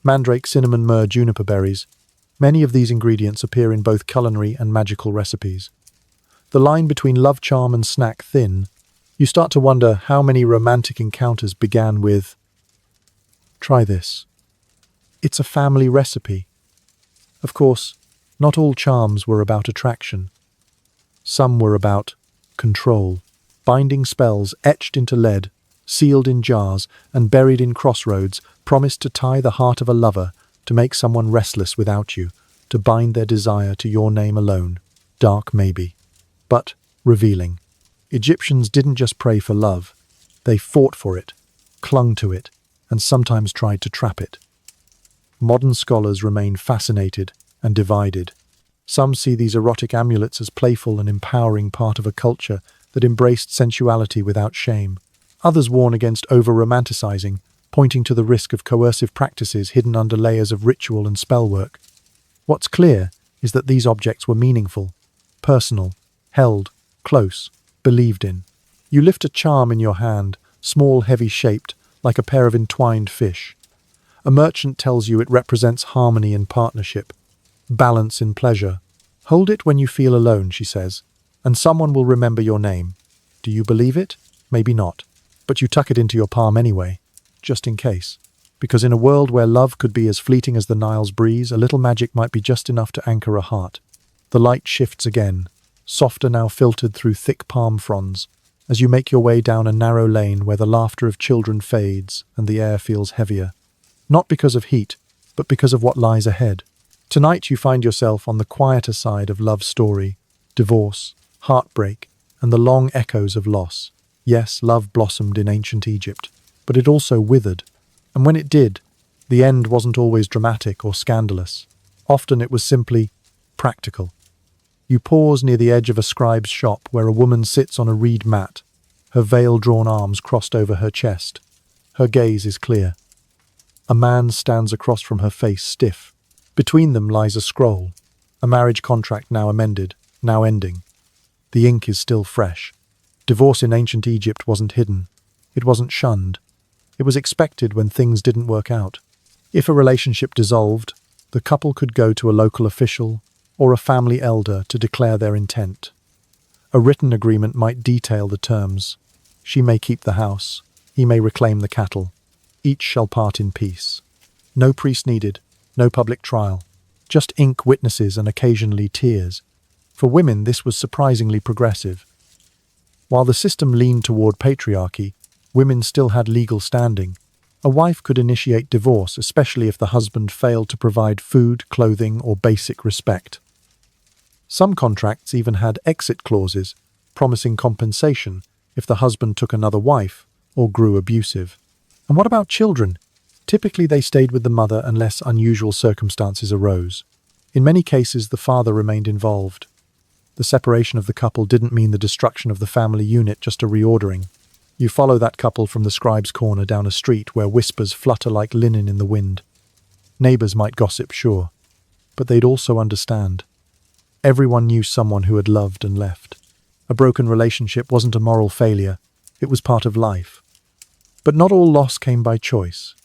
Mandrake, cinnamon, myrrh, juniper berries. Many of these ingredients appear in both culinary and magical recipes. The line between love charm and snack thin. You start to wonder how many romantic encounters began with, "Try this. It's a family recipe." Of course, not all charms were about attraction. Some were about control, binding spells etched into lead, sealed in jars, and buried in crossroads, promised to tie the heart of a lover, to make someone restless without you, to bind their desire to your name alone. Dark, maybe, but revealing. Egyptians didn't just pray for love. They fought for it, clung to it, and sometimes tried to trap it. Modern scholars remain fascinated and divided. Some see these erotic amulets as playful and empowering part of a culture that embraced sensuality without shame. Others warn against over-romanticizing, pointing to the risk of coercive practices hidden under layers of ritual and spellwork. What's clear is that these objects were meaningful, personal, held, close, believed in. You lift a charm in your hand, small, heavy-shaped, like a pair of entwined fish. A merchant tells you it represents harmony in partnership, balance in pleasure. Hold it when you feel alone, she says, and someone will remember your name. Do you believe it? Maybe not. But you tuck it into your palm anyway, just in case. Because in a world where love could be as fleeting as the Nile's breeze, a little magic might be just enough to anchor a heart. The light shifts again, softer now filtered through thick palm fronds, as you make your way down a narrow lane where the laughter of children fades and the air feels heavier. Not because of heat, but because of what lies ahead. Tonight you find yourself on the quieter side of love's story, divorce, heartbreak, and the long echoes of loss. Yes, love blossomed in ancient Egypt, but it also withered. And when it did, the end wasn't always dramatic or scandalous. Often it was simply practical. You pause near the edge of a scribe's shop where a woman sits on a reed mat, her veil-drawn arms crossed over her chest. Her gaze is clear. A man stands across from her, face stiff. Between them lies a scroll, a marriage contract now amended, now ending. The ink is still fresh. Divorce in ancient Egypt wasn't hidden. It wasn't shunned. It was expected when things didn't work out. If a relationship dissolved, the couple could go to a local official or a family elder to declare their intent. A written agreement might detail the terms. She may keep the house. He may reclaim the cattle. Each shall part in peace. No priest needed, no public trial. Just ink, witnesses, and occasionally tears. For women, this was surprisingly progressive. While the system leaned toward patriarchy, women still had legal standing. A wife could initiate divorce, especially if the husband failed to provide food, clothing, or basic respect. Some contracts even had exit clauses, promising compensation if the husband took another wife or grew abusive. And what about children? Typically they stayed with the mother unless unusual circumstances arose. In many cases, the father remained involved. The separation of the couple didn't mean the destruction of the family unit, just a reordering. You follow that couple from the scribe's corner down a street where whispers flutter like linen in the wind. Neighbors might gossip, sure, but they'd also understand. Everyone knew someone who had loved and left. A broken relationship wasn't a moral failure, it was part of life. But not all loss came by choice.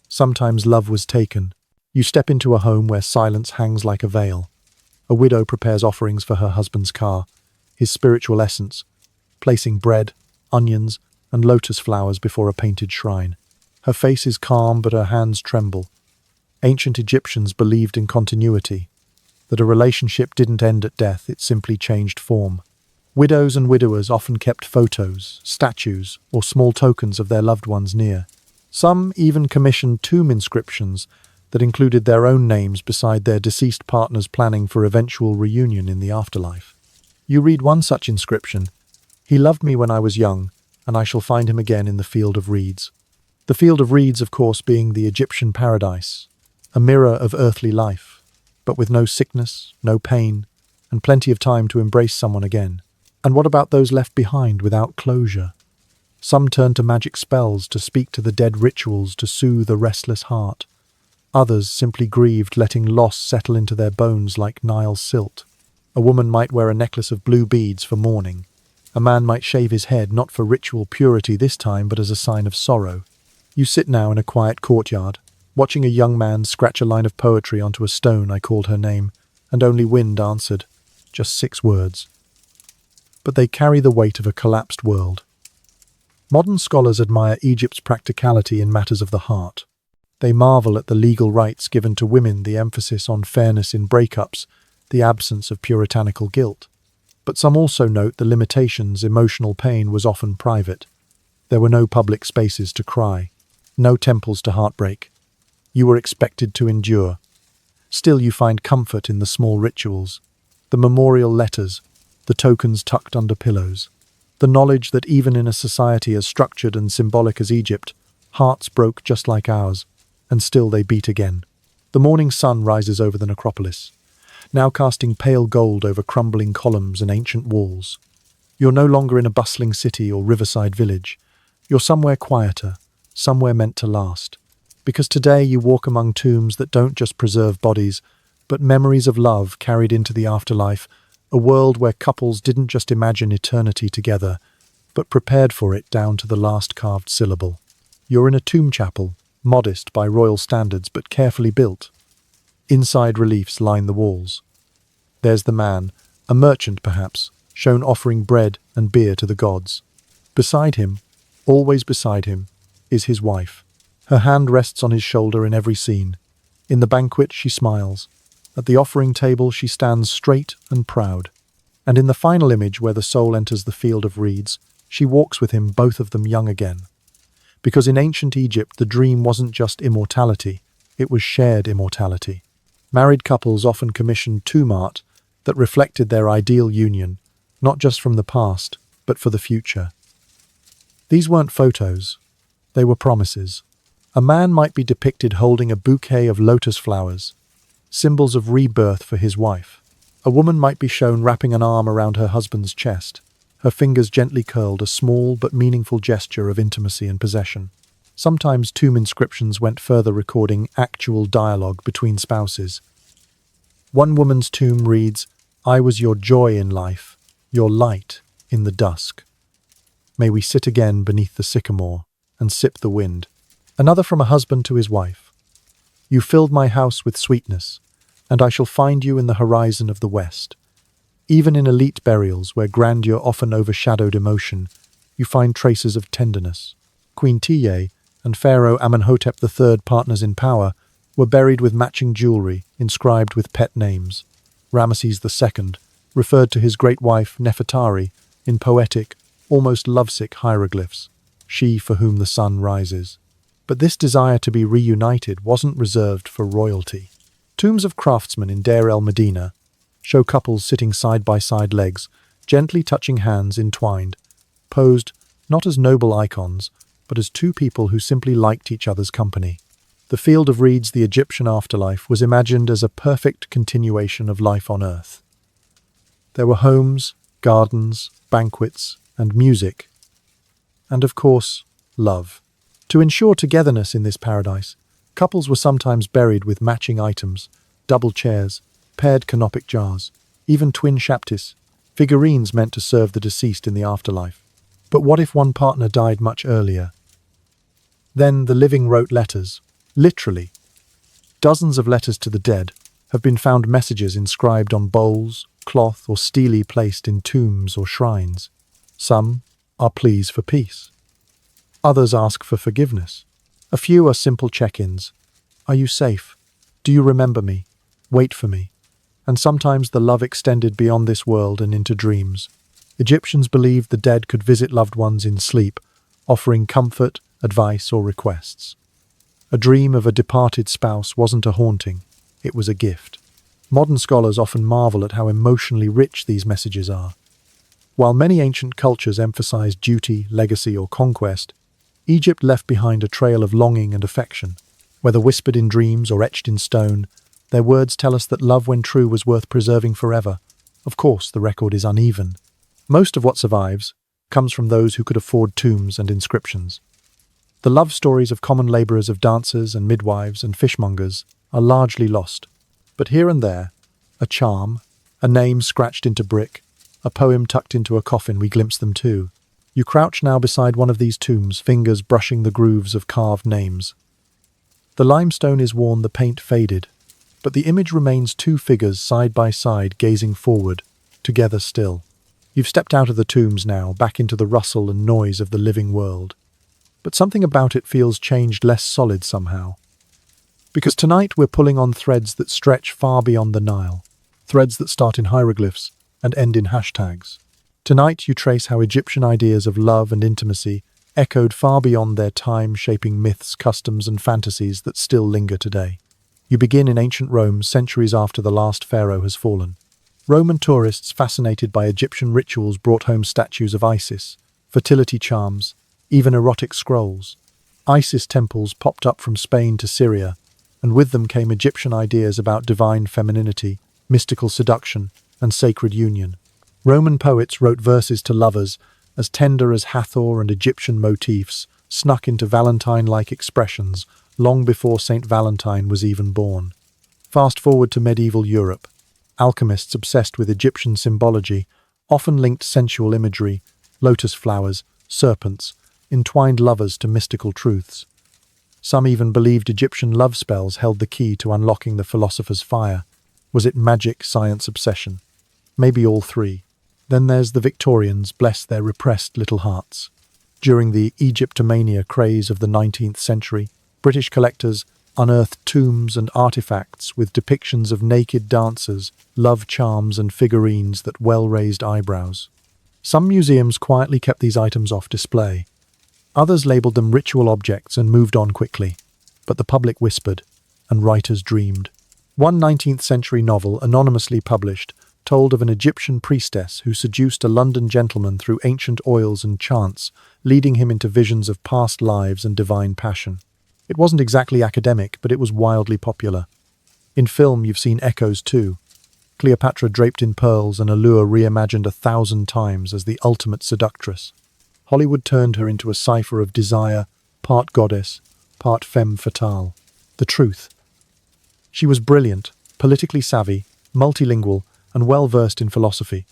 Sometimes love was taken. You step into a home where silence hangs like a veil. A widow prepares offerings for her husband's car, his spiritual essence, placing bread, onions, and lotus flowers before a painted shrine. Her face is calm, but her hands tremble. Ancient Egyptians believed in continuity, that a relationship didn't end at death, it simply changed form. Widows and widowers often kept photos, statues, or small tokens of their loved ones near. Some even commissioned tomb inscriptions that included their own names beside their deceased partners, planning for eventual reunion in the afterlife. You read one such inscription: "He loved me when I was young, and I shall find him again in the field of reeds." The field of reeds, of course, being the Egyptian paradise, a mirror of earthly life, but with no sickness, no pain, and plenty of time to embrace someone again. And what about those left behind without closure? Some turned to magic spells to speak to the dead, rituals to soothe a restless heart. Others simply grieved, letting loss settle into their bones like Nile silt. A woman might wear a necklace of blue beads for mourning. A man might shave his head, not for ritual purity this time, but as a sign of sorrow. You sit now in a quiet courtyard, watching a young man scratch a line of poetry onto a stone. I called her name, and only wind answered. Just 6 words. But they carry the weight of a collapsed world. Modern scholars admire Egypt's practicality in matters of the heart. They marvel at the legal rights given to women, the emphasis on fairness in breakups, the absence of puritanical guilt. But some also note the limitations. Emotional pain was often private. There were no public spaces to cry, no temples to heartbreak. You were expected to endure. Still, you find comfort in the small rituals, the memorial letters, the tokens tucked under pillows, the knowledge that even in a society as structured and symbolic as Egypt, hearts broke just like ours, and still they beat again. The morning sun rises over the necropolis, now casting pale gold over crumbling columns and ancient walls. You're no longer in a bustling city or riverside village. You're somewhere quieter, somewhere meant to last. Because today you walk among tombs that don't just preserve bodies, but memories of love carried into the afterlife, a world where couples didn't just imagine eternity together, but prepared for it down to the last carved syllable. You're in a tomb chapel, modest by royal standards but carefully built. Inside reliefs line the walls. There's the man, a merchant perhaps, shown offering bread and beer to the gods. Beside him, always beside him, is his wife. Her hand rests on his shoulder in every scene. In the banquet she smiles. At the offering table she stands straight and proud. And in the final image where the soul enters the field of reeds, she walks with him, both of them young again. Because in ancient Egypt the dream wasn't just immortality, it was shared immortality. Married couples often commissioned tomb art that reflected their ideal union, not just from the past, but for the future. These weren't photos, they were promises. A man might be depicted holding a bouquet of lotus flowers, symbols of rebirth for his wife. A woman might be shown wrapping an arm around her husband's chest, her fingers gently curled, a small but meaningful gesture of intimacy and possession. Sometimes tomb inscriptions went further, recording actual dialogue between spouses. One woman's tomb reads, "I was your joy in life, your light in the dusk. May we sit again beneath the sycamore and sip the wind." Another from a husband to his wife. "You filled my house with sweetness, and I shall find you in the horizon of the west." Even in elite burials, where grandeur often overshadowed emotion, you find traces of tenderness. Queen Tiye and Pharaoh Amenhotep III, partners in power, were buried with matching jewelry inscribed with pet names. Ramesses II referred to his great wife Nefertari in poetic, almost lovesick hieroglyphs, she for whom the sun rises. But this desire to be reunited wasn't reserved for royalty. Tombs of craftsmen in Deir el-Medina show couples sitting side by side, legs gently touching, hands entwined, posed not as noble icons, but as two people who simply liked each other's company. The field of reeds, the Egyptian afterlife, was imagined as a perfect continuation of life on earth. There were homes, gardens, banquets, and music. And of course, love. To ensure togetherness in this paradise, couples were sometimes buried with matching items, double chairs, paired canopic jars, even twin shaptis, figurines meant to serve the deceased in the afterlife. But what if one partner died much earlier? Then the living wrote letters. Literally. Dozens of letters to the dead have been found, messages inscribed on bowls, cloth, or stele placed in tombs or shrines. Some are pleas for peace. Others ask for forgiveness. A few are simple check-ins. Are you safe? Do you remember me? Wait for me. And sometimes the love extended beyond this world and into dreams. Egyptians believed the dead could visit loved ones in sleep, offering comfort, advice, or requests. A dream of a departed spouse wasn't a haunting, it was a gift. Modern scholars often marvel at how emotionally rich these messages are. While many ancient cultures emphasized duty, legacy, or conquest, Egypt left behind a trail of longing and affection. Whether whispered in dreams or etched in stone, their words tell us that love, when true, was worth preserving forever. Of course, the record is uneven. Most of what survives comes from those who could afford tombs and inscriptions. The love stories of common labourers, of dancers and midwives and fishmongers, are largely lost. But here and there, a charm, a name scratched into brick, a poem tucked into a coffin, we glimpse them too. You crouch now beside one of these tombs, fingers brushing the grooves of carved names. The limestone is worn, the paint faded, but the image remains, two figures side by side, gazing forward, together still. You've stepped out of the tombs now, back into the rustle and noise of the living world. But something about it feels changed, less solid somehow. Because tonight we're pulling on threads that stretch far beyond the Nile, threads that start in hieroglyphs and end in hashtags. Tonight you trace how Egyptian ideas of love and intimacy echoed far beyond their time, shaping myths, customs, and fantasies that still linger today. You begin in ancient Rome, centuries after the last pharaoh has fallen. Roman tourists, fascinated by Egyptian rituals, brought home statues of Isis, fertility charms, even erotic scrolls. Isis temples popped up from Spain to Syria, and with them came Egyptian ideas about divine femininity, mystical seduction, and sacred union. Roman poets wrote verses to lovers as tender as Hathor, and Egyptian motifs snuck into Valentine-like expressions long before Saint Valentine was even born. Fast forward to medieval Europe. Alchemists obsessed with Egyptian symbology often linked sensual imagery, lotus flowers, serpents, entwined lovers to mystical truths. Some even believed Egyptian love spells held the key to unlocking the philosopher's fire. Was it magic, science, obsession? Maybe all three. Then there's the Victorians, bless their repressed little hearts. During the Egyptomania craze of the 19th century, British collectors unearthed tombs and artifacts with depictions of naked dancers, love charms, and figurines that well-raised eyebrows. Some museums quietly kept these items off display. Others labelled them ritual objects and moved on quickly. But the public whispered, and writers dreamed. One 19th century novel, anonymously published, told of an Egyptian priestess who seduced a London gentleman through ancient oils and chants, leading him into visions of past lives and divine passion. It wasn't exactly academic, but it was wildly popular. In film, you've seen echoes too. Cleopatra draped in pearls, and allure reimagined 1,000 times as the ultimate seductress. Hollywood turned her into a cipher of desire, part goddess, part femme fatale. The truth. She was brilliant, politically savvy, multilingual, and well-versed in philosophy.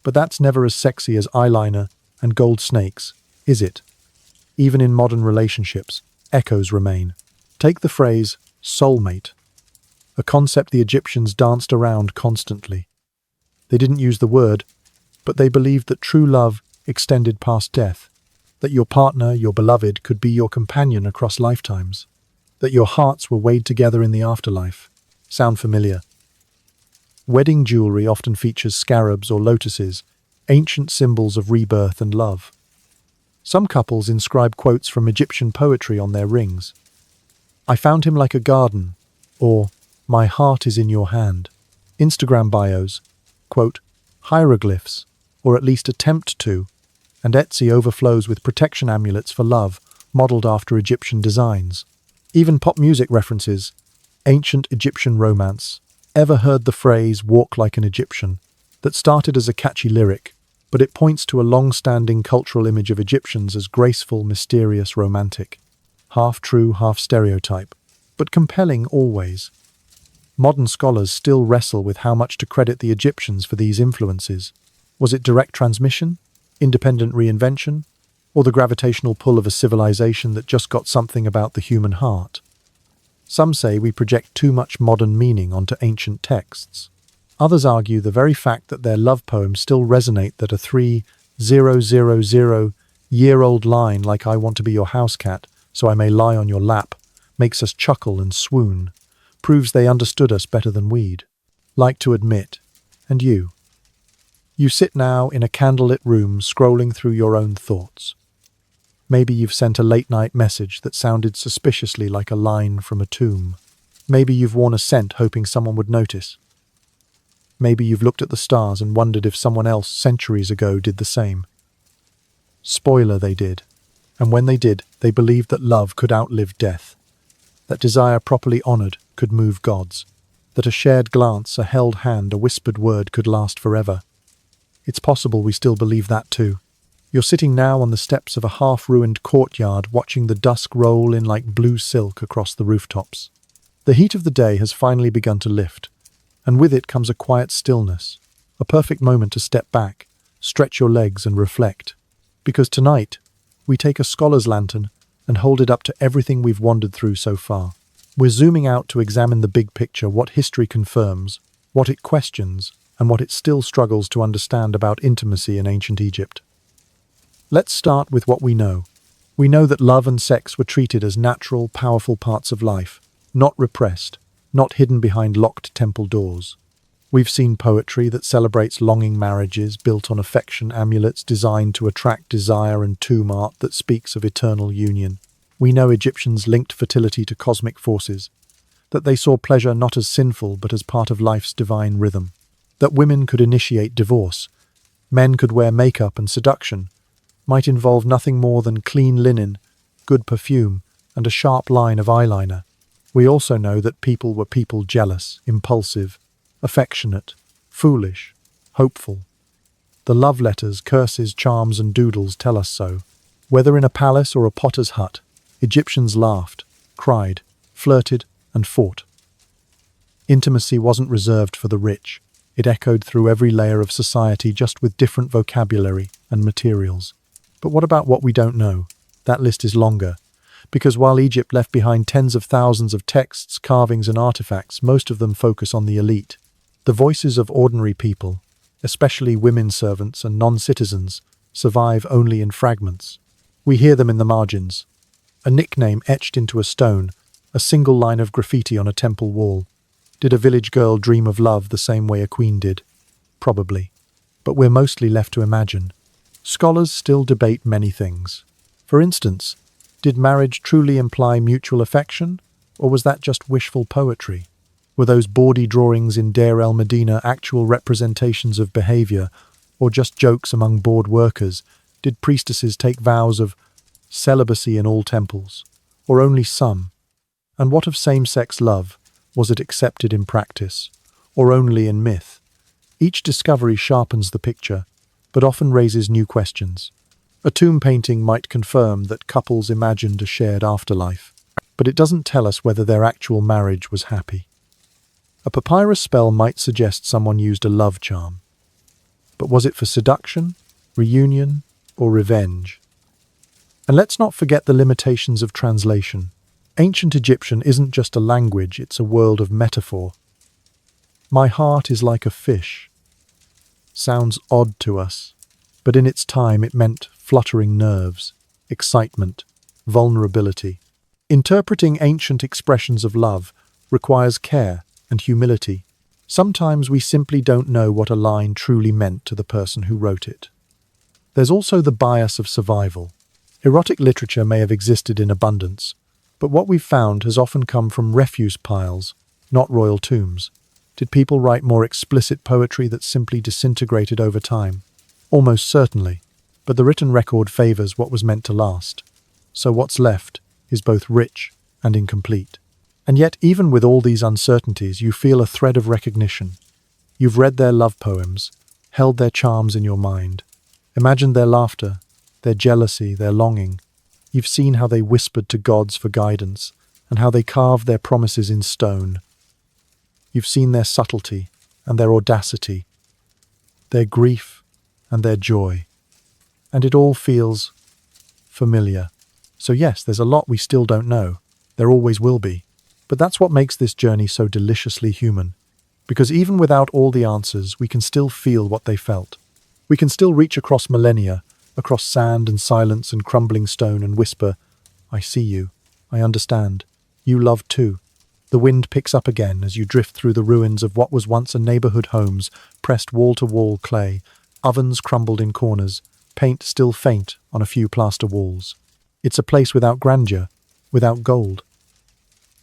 But that's never as sexy as eyeliner and gold snakes, is it? Even in modern relationships, echoes remain. Take the phrase, soulmate, a concept the Egyptians danced around constantly. They didn't use the word, but they believed that true love extended past death, that your partner, your beloved, could be your companion across lifetimes, that your hearts were weighed together in the afterlife. Sound familiar? Wedding jewelry often features scarabs or lotuses, ancient symbols of rebirth and love. Some couples inscribe quotes from Egyptian poetry on their rings. I found him like a garden, or my heart is in your hand. Instagram bios, quote, hieroglyphs, or at least attempt to, and Etsy overflows with protection amulets for love, modelled after Egyptian designs. Even pop music references, ancient Egyptian romance. Ever heard the phrase, walk like an Egyptian? That started as a catchy lyric, but it points to a long-standing cultural image of Egyptians as graceful, mysterious, romantic. Half true, half stereotype, but compelling always. Modern scholars still wrestle with how much to credit the Egyptians for these influences. Was it direct transmission, independent reinvention, or the gravitational pull of a civilization that just got something about the human heart? Some say we project too much modern meaning onto ancient texts. Others argue the very fact that their love poems still resonate, that a 3 000-year-old line like I want to be your house cat, so I may lie on your lap, makes us chuckle and swoon, proves they understood us better than we'd like to admit. And you? You sit now in a candlelit room scrolling through your own thoughts. Maybe you've sent a late-night message that sounded suspiciously like a line from a tomb. Maybe you've worn a scent hoping someone would notice. Maybe you've looked at the stars and wondered if someone else centuries ago did the same. Spoiler, they did. And when they did, they believed that love could outlive death, that desire properly honored could move gods, that a shared glance, a held hand, a whispered word could last forever. It's possible we still believe that too. You're sitting now on the steps of a half-ruined courtyard watching the dusk roll in like blue silk across the rooftops. The heat of the day has finally begun to lift, and with it comes a quiet stillness, a perfect moment to step back, stretch your legs and reflect. Because tonight, we take a scholar's lantern and hold it up to everything we've wandered through so far. We're zooming out to examine the big picture, what history confirms, what it questions, and what it still struggles to understand about intimacy in ancient Egypt. Let's start with what we know. We know that love and sex were treated as natural, powerful parts of life, not repressed, not hidden behind locked temple doors. We've seen poetry that celebrates longing marriages built on affection, amulets designed to attract desire, and tomb art that speaks of eternal union. We know Egyptians linked fertility to cosmic forces, that they saw pleasure not as sinful but as part of life's divine rhythm, that women could initiate divorce, men could wear makeup, and seduction might involve nothing more than clean linen, good perfume, and a sharp line of eyeliner. We also know that people were people, jealous, impulsive, affectionate, foolish, hopeful. The love letters, curses, charms, and doodles tell us so. Whether in a palace or a potter's hut, Egyptians laughed, cried, flirted, and fought. Intimacy wasn't reserved for the rich. It echoed through every layer of society, just with different vocabulary and materials. But what about what we don't know? That list is longer. Because while Egypt left behind tens of thousands of texts, carvings, and artifacts, most of them focus on the elite. The voices of ordinary people, especially women servants and non-citizens, survive only in fragments. We hear them in the margins. A nickname etched into a stone, a single line of graffiti on a temple wall. Did a village girl dream of love the same way a queen did? Probably. But we're mostly left to imagine. Scholars still debate many things. For instance, did marriage truly imply mutual affection, or was that just wishful poetry? Were those bawdy drawings in Deir el-Medina actual representations of behavior, or just jokes among bored workers? Did priestesses take vows of celibacy in all temples, or only some? And what of same-sex love? Was it accepted in practice, or only in myth? Each discovery sharpens the picture, but often raises new questions. A tomb painting might confirm that couples imagined a shared afterlife, but it doesn't tell us whether their actual marriage was happy. A papyrus spell might suggest someone used a love charm. But was it for seduction, reunion, or revenge? And let's not forget the limitations of translation. Ancient Egyptian isn't just a language, it's a world of metaphor. My heart is like a fish. Sounds odd to us, but in its time it meant fluttering nerves, excitement, vulnerability. Interpreting ancient expressions of love requires care and humility. Sometimes we simply don't know what a line truly meant to the person who wrote it. There's also the bias of survival. Erotic literature may have existed in abundance, but what we've found has often come from refuse piles, not royal tombs. Did people write more explicit poetry that simply disintegrated over time? Almost certainly, but the written record favors what was meant to last. So what's left is both rich and incomplete. And yet, even with all these uncertainties, you feel a thread of recognition. You've read their love poems, held their charms in your mind, imagined their laughter, their jealousy, their longing. You've seen how they whispered to gods for guidance, and how they carved their promises in stone. You've seen their subtlety and their audacity, their grief and their joy. And it all feels familiar. So yes, there's a lot we still don't know. There always will be. But that's what makes this journey so deliciously human. Because even without all the answers, we can still feel what they felt. We can still reach across millennia, across sand and silence and crumbling stone and whisper, I see you. I understand. You love too. The wind picks up again as you drift through the ruins of what was once a neighborhood homes, pressed wall-to-wall clay, ovens crumbled in corners, paint still faint on a few plaster walls. It's a place without grandeur, without gold.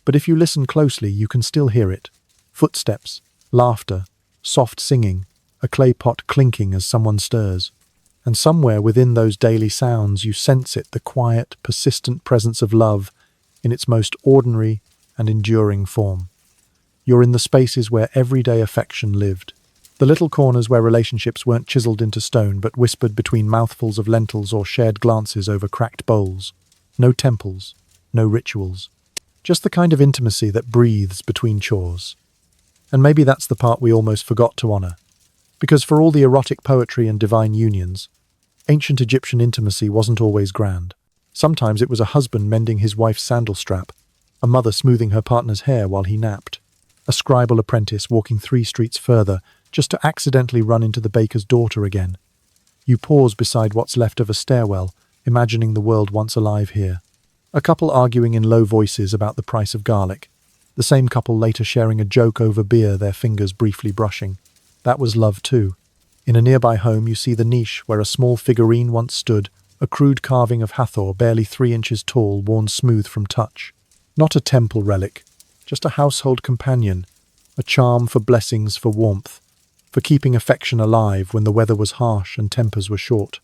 But if you listen closely, you can still hear it. Footsteps, laughter, soft singing, a clay pot clinking as someone stirs. And somewhere within those daily sounds you sense it, the quiet, persistent presence of love in its most ordinary and enduring form. You're in the spaces where everyday affection lived. The little corners where relationships weren't chiseled into stone but whispered between mouthfuls of lentils or shared glances over cracked bowls. No temples, no rituals. Just the kind of intimacy that breathes between chores. And maybe that's the part we almost forgot to honor. Because for all the erotic poetry and divine unions, ancient Egyptian intimacy wasn't always grand. Sometimes it was a husband mending his wife's sandal strap, a mother smoothing her partner's hair while he napped, a scribal apprentice walking 3 streets further just to accidentally run into the baker's daughter again. You pause beside what's left of a stairwell, imagining the world once alive here. A couple arguing in low voices about the price of garlic. The same couple later sharing a joke over beer, their fingers briefly brushing. That was love too. In a nearby home you see the niche where a small figurine once stood, a crude carving of Hathor barely 3 inches tall, worn smooth from touch. Not a temple relic, just a household companion, a charm for blessings, for warmth, for keeping affection alive when the weather was harsh and tempers were short.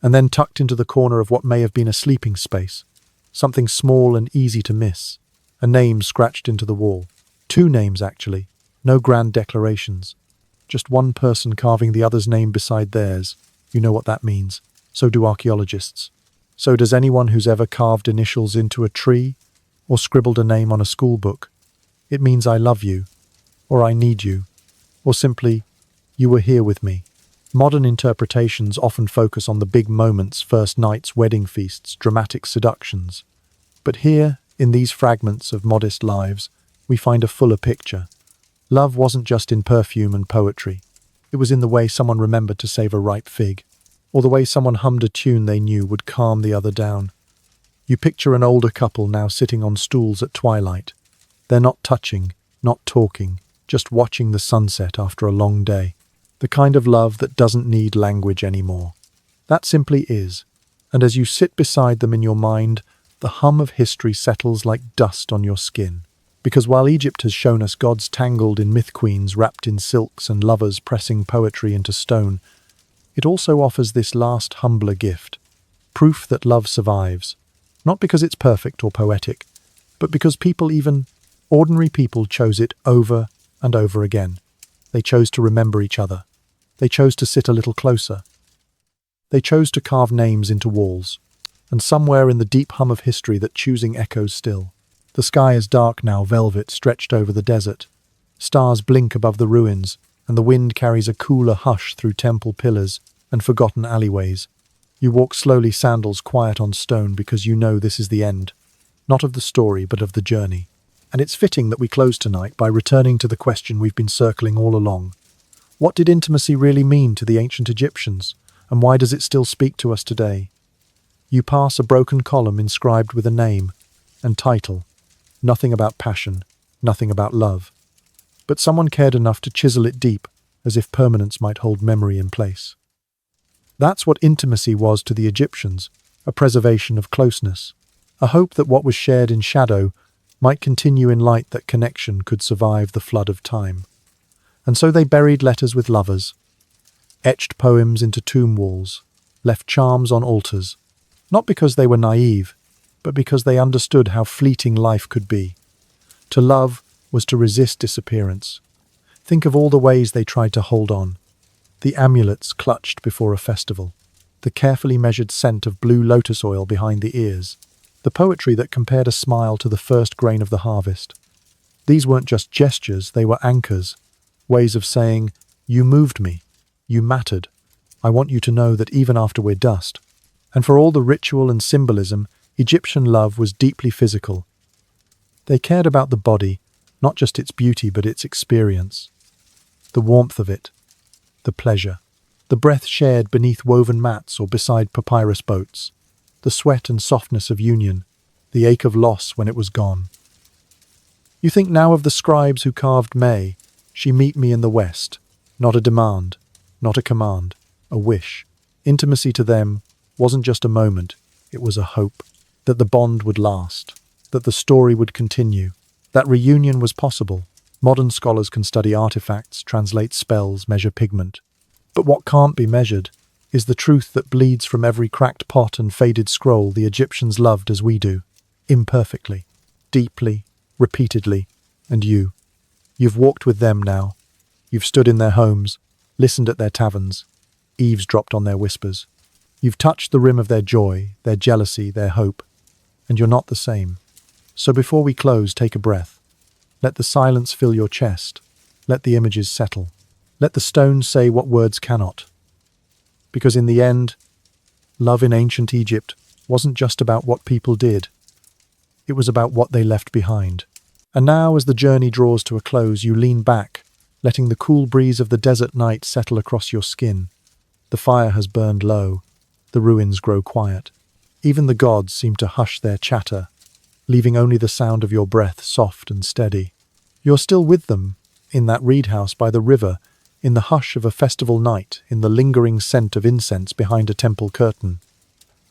And then tucked into the corner of what may have been a sleeping space, something small and easy to miss, a name scratched into the wall. 2 names actually, no grand declarations. Just one person carving the other's name beside theirs. You know what that means. So do archaeologists. So does anyone who's ever carved initials into a tree or scribbled a name on a school book. It means I love you, or I need you, or simply, you were here with me. Modern interpretations often focus on the big moments, first nights, wedding feasts, dramatic seductions. But here, in these fragments of modest lives, we find a fuller picture. Love wasn't just in perfume and poetry. It was in the way someone remembered to save a ripe fig, or the way someone hummed a tune they knew would calm the other down. You picture an older couple now sitting on stools at twilight. They're not touching, not talking, just watching the sunset after a long day. The kind of love that doesn't need language anymore. That simply is. And as you sit beside them in your mind, the hum of history settles like dust on your skin. Because while Egypt has shown us gods tangled in myth queens wrapped in silks and lovers pressing poetry into stone, it also offers this last humbler gift. Proof that love survives. Not because it's perfect or poetic, but because people, even ordinary people, chose it over and over again. They chose to remember each other. They chose to sit a little closer. They chose to carve names into walls. And somewhere in the deep hum of history that choosing echoes still. The sky is dark now, velvet stretched over the desert. Stars blink above the ruins, and the wind carries a cooler hush through temple pillars and forgotten alleyways. You walk slowly, sandals quiet on stone, because you know this is the end. Not of the story, but of the journey. And it's fitting that we close tonight by returning to the question we've been circling all along. What did intimacy really mean to the ancient Egyptians, and why does it still speak to us today? You pass a broken column inscribed with a name and title. Nothing about passion, nothing about love. But someone cared enough to chisel it deep, as if permanence might hold memory in place. That's what intimacy was to the Egyptians, a preservation of closeness, a hope that what was shared in shadow might continue in light, that connection could survive the flood of time. And so they buried letters with lovers, etched poems into tomb walls, left charms on altars, not because they were naive, but because they understood how fleeting life could be. To love was to resist disappearance. Think of all the ways they tried to hold on. The amulets clutched before a festival, the carefully measured scent of blue lotus oil behind the ears, the poetry that compared a smile to the first grain of the harvest. These weren't just gestures, they were anchors, ways of saying, you moved me, you mattered, I want you to know that even after we're dust. And for all the ritual and symbolism, Egyptian love was deeply physical. They cared about the body, not just its beauty but its experience, the warmth of it, the pleasure, the breath shared beneath woven mats or beside papyrus boats, the sweat and softness of union, the ache of loss when it was gone. You think now of the scribes who carved May, she meet me in the west, not a demand, not a command, a wish. Intimacy to them wasn't just a moment, it was a hope, that the bond would last, that the story would continue, that reunion was possible. Modern scholars can study artifacts, translate spells, measure pigment. But what can't be measured is the truth that bleeds from every cracked pot and faded scroll the Egyptians loved as we do, imperfectly, deeply, repeatedly. And you've walked with them now. You've stood in their homes, listened at their taverns, eavesdropped on their whispers. You've touched the rim of their joy, their jealousy, their hope, and you're not the same. So before we close, take a breath. Let the silence fill your chest. Let the images settle. Let the stones say what words cannot. Because in the end, love in ancient Egypt wasn't just about what people did. It was about what they left behind. And now, as the journey draws to a close, you lean back, letting the cool breeze of the desert night settle across your skin. The fire has burned low. The ruins grow quiet. Even the gods seem to hush their chatter, leaving only the sound of your breath soft and steady. You're still with them, in that reed house by the river, in the hush of a festival night, in the lingering scent of incense behind a temple curtain.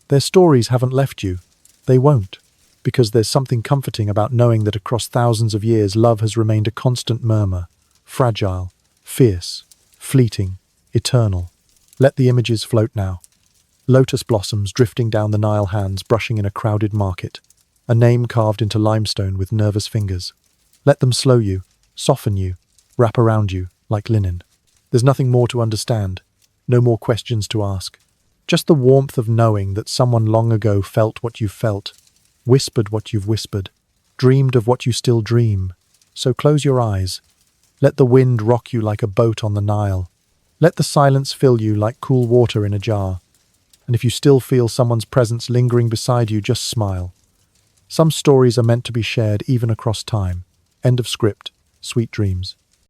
Their stories haven't left you. They won't, because there's something comforting about knowing that across thousands of years love has remained a constant murmur, fragile, fierce, fleeting, eternal. Let the images float now. Lotus blossoms drifting down the Nile, hands brushing in a crowded market, a name carved into limestone with nervous fingers. Let them slow you, soften you, wrap around you like linen. There's nothing more to understand, no more questions to ask. Just the warmth of knowing that someone long ago felt what you've felt, whispered what you've whispered, dreamed of what you still dream. So close your eyes. Let the wind rock you like a boat on the Nile. Let the silence fill you like cool water in a jar. And if you still feel someone's presence lingering beside you, just smile. Some stories are meant to be shared even across time. End of script. Sweet dreams.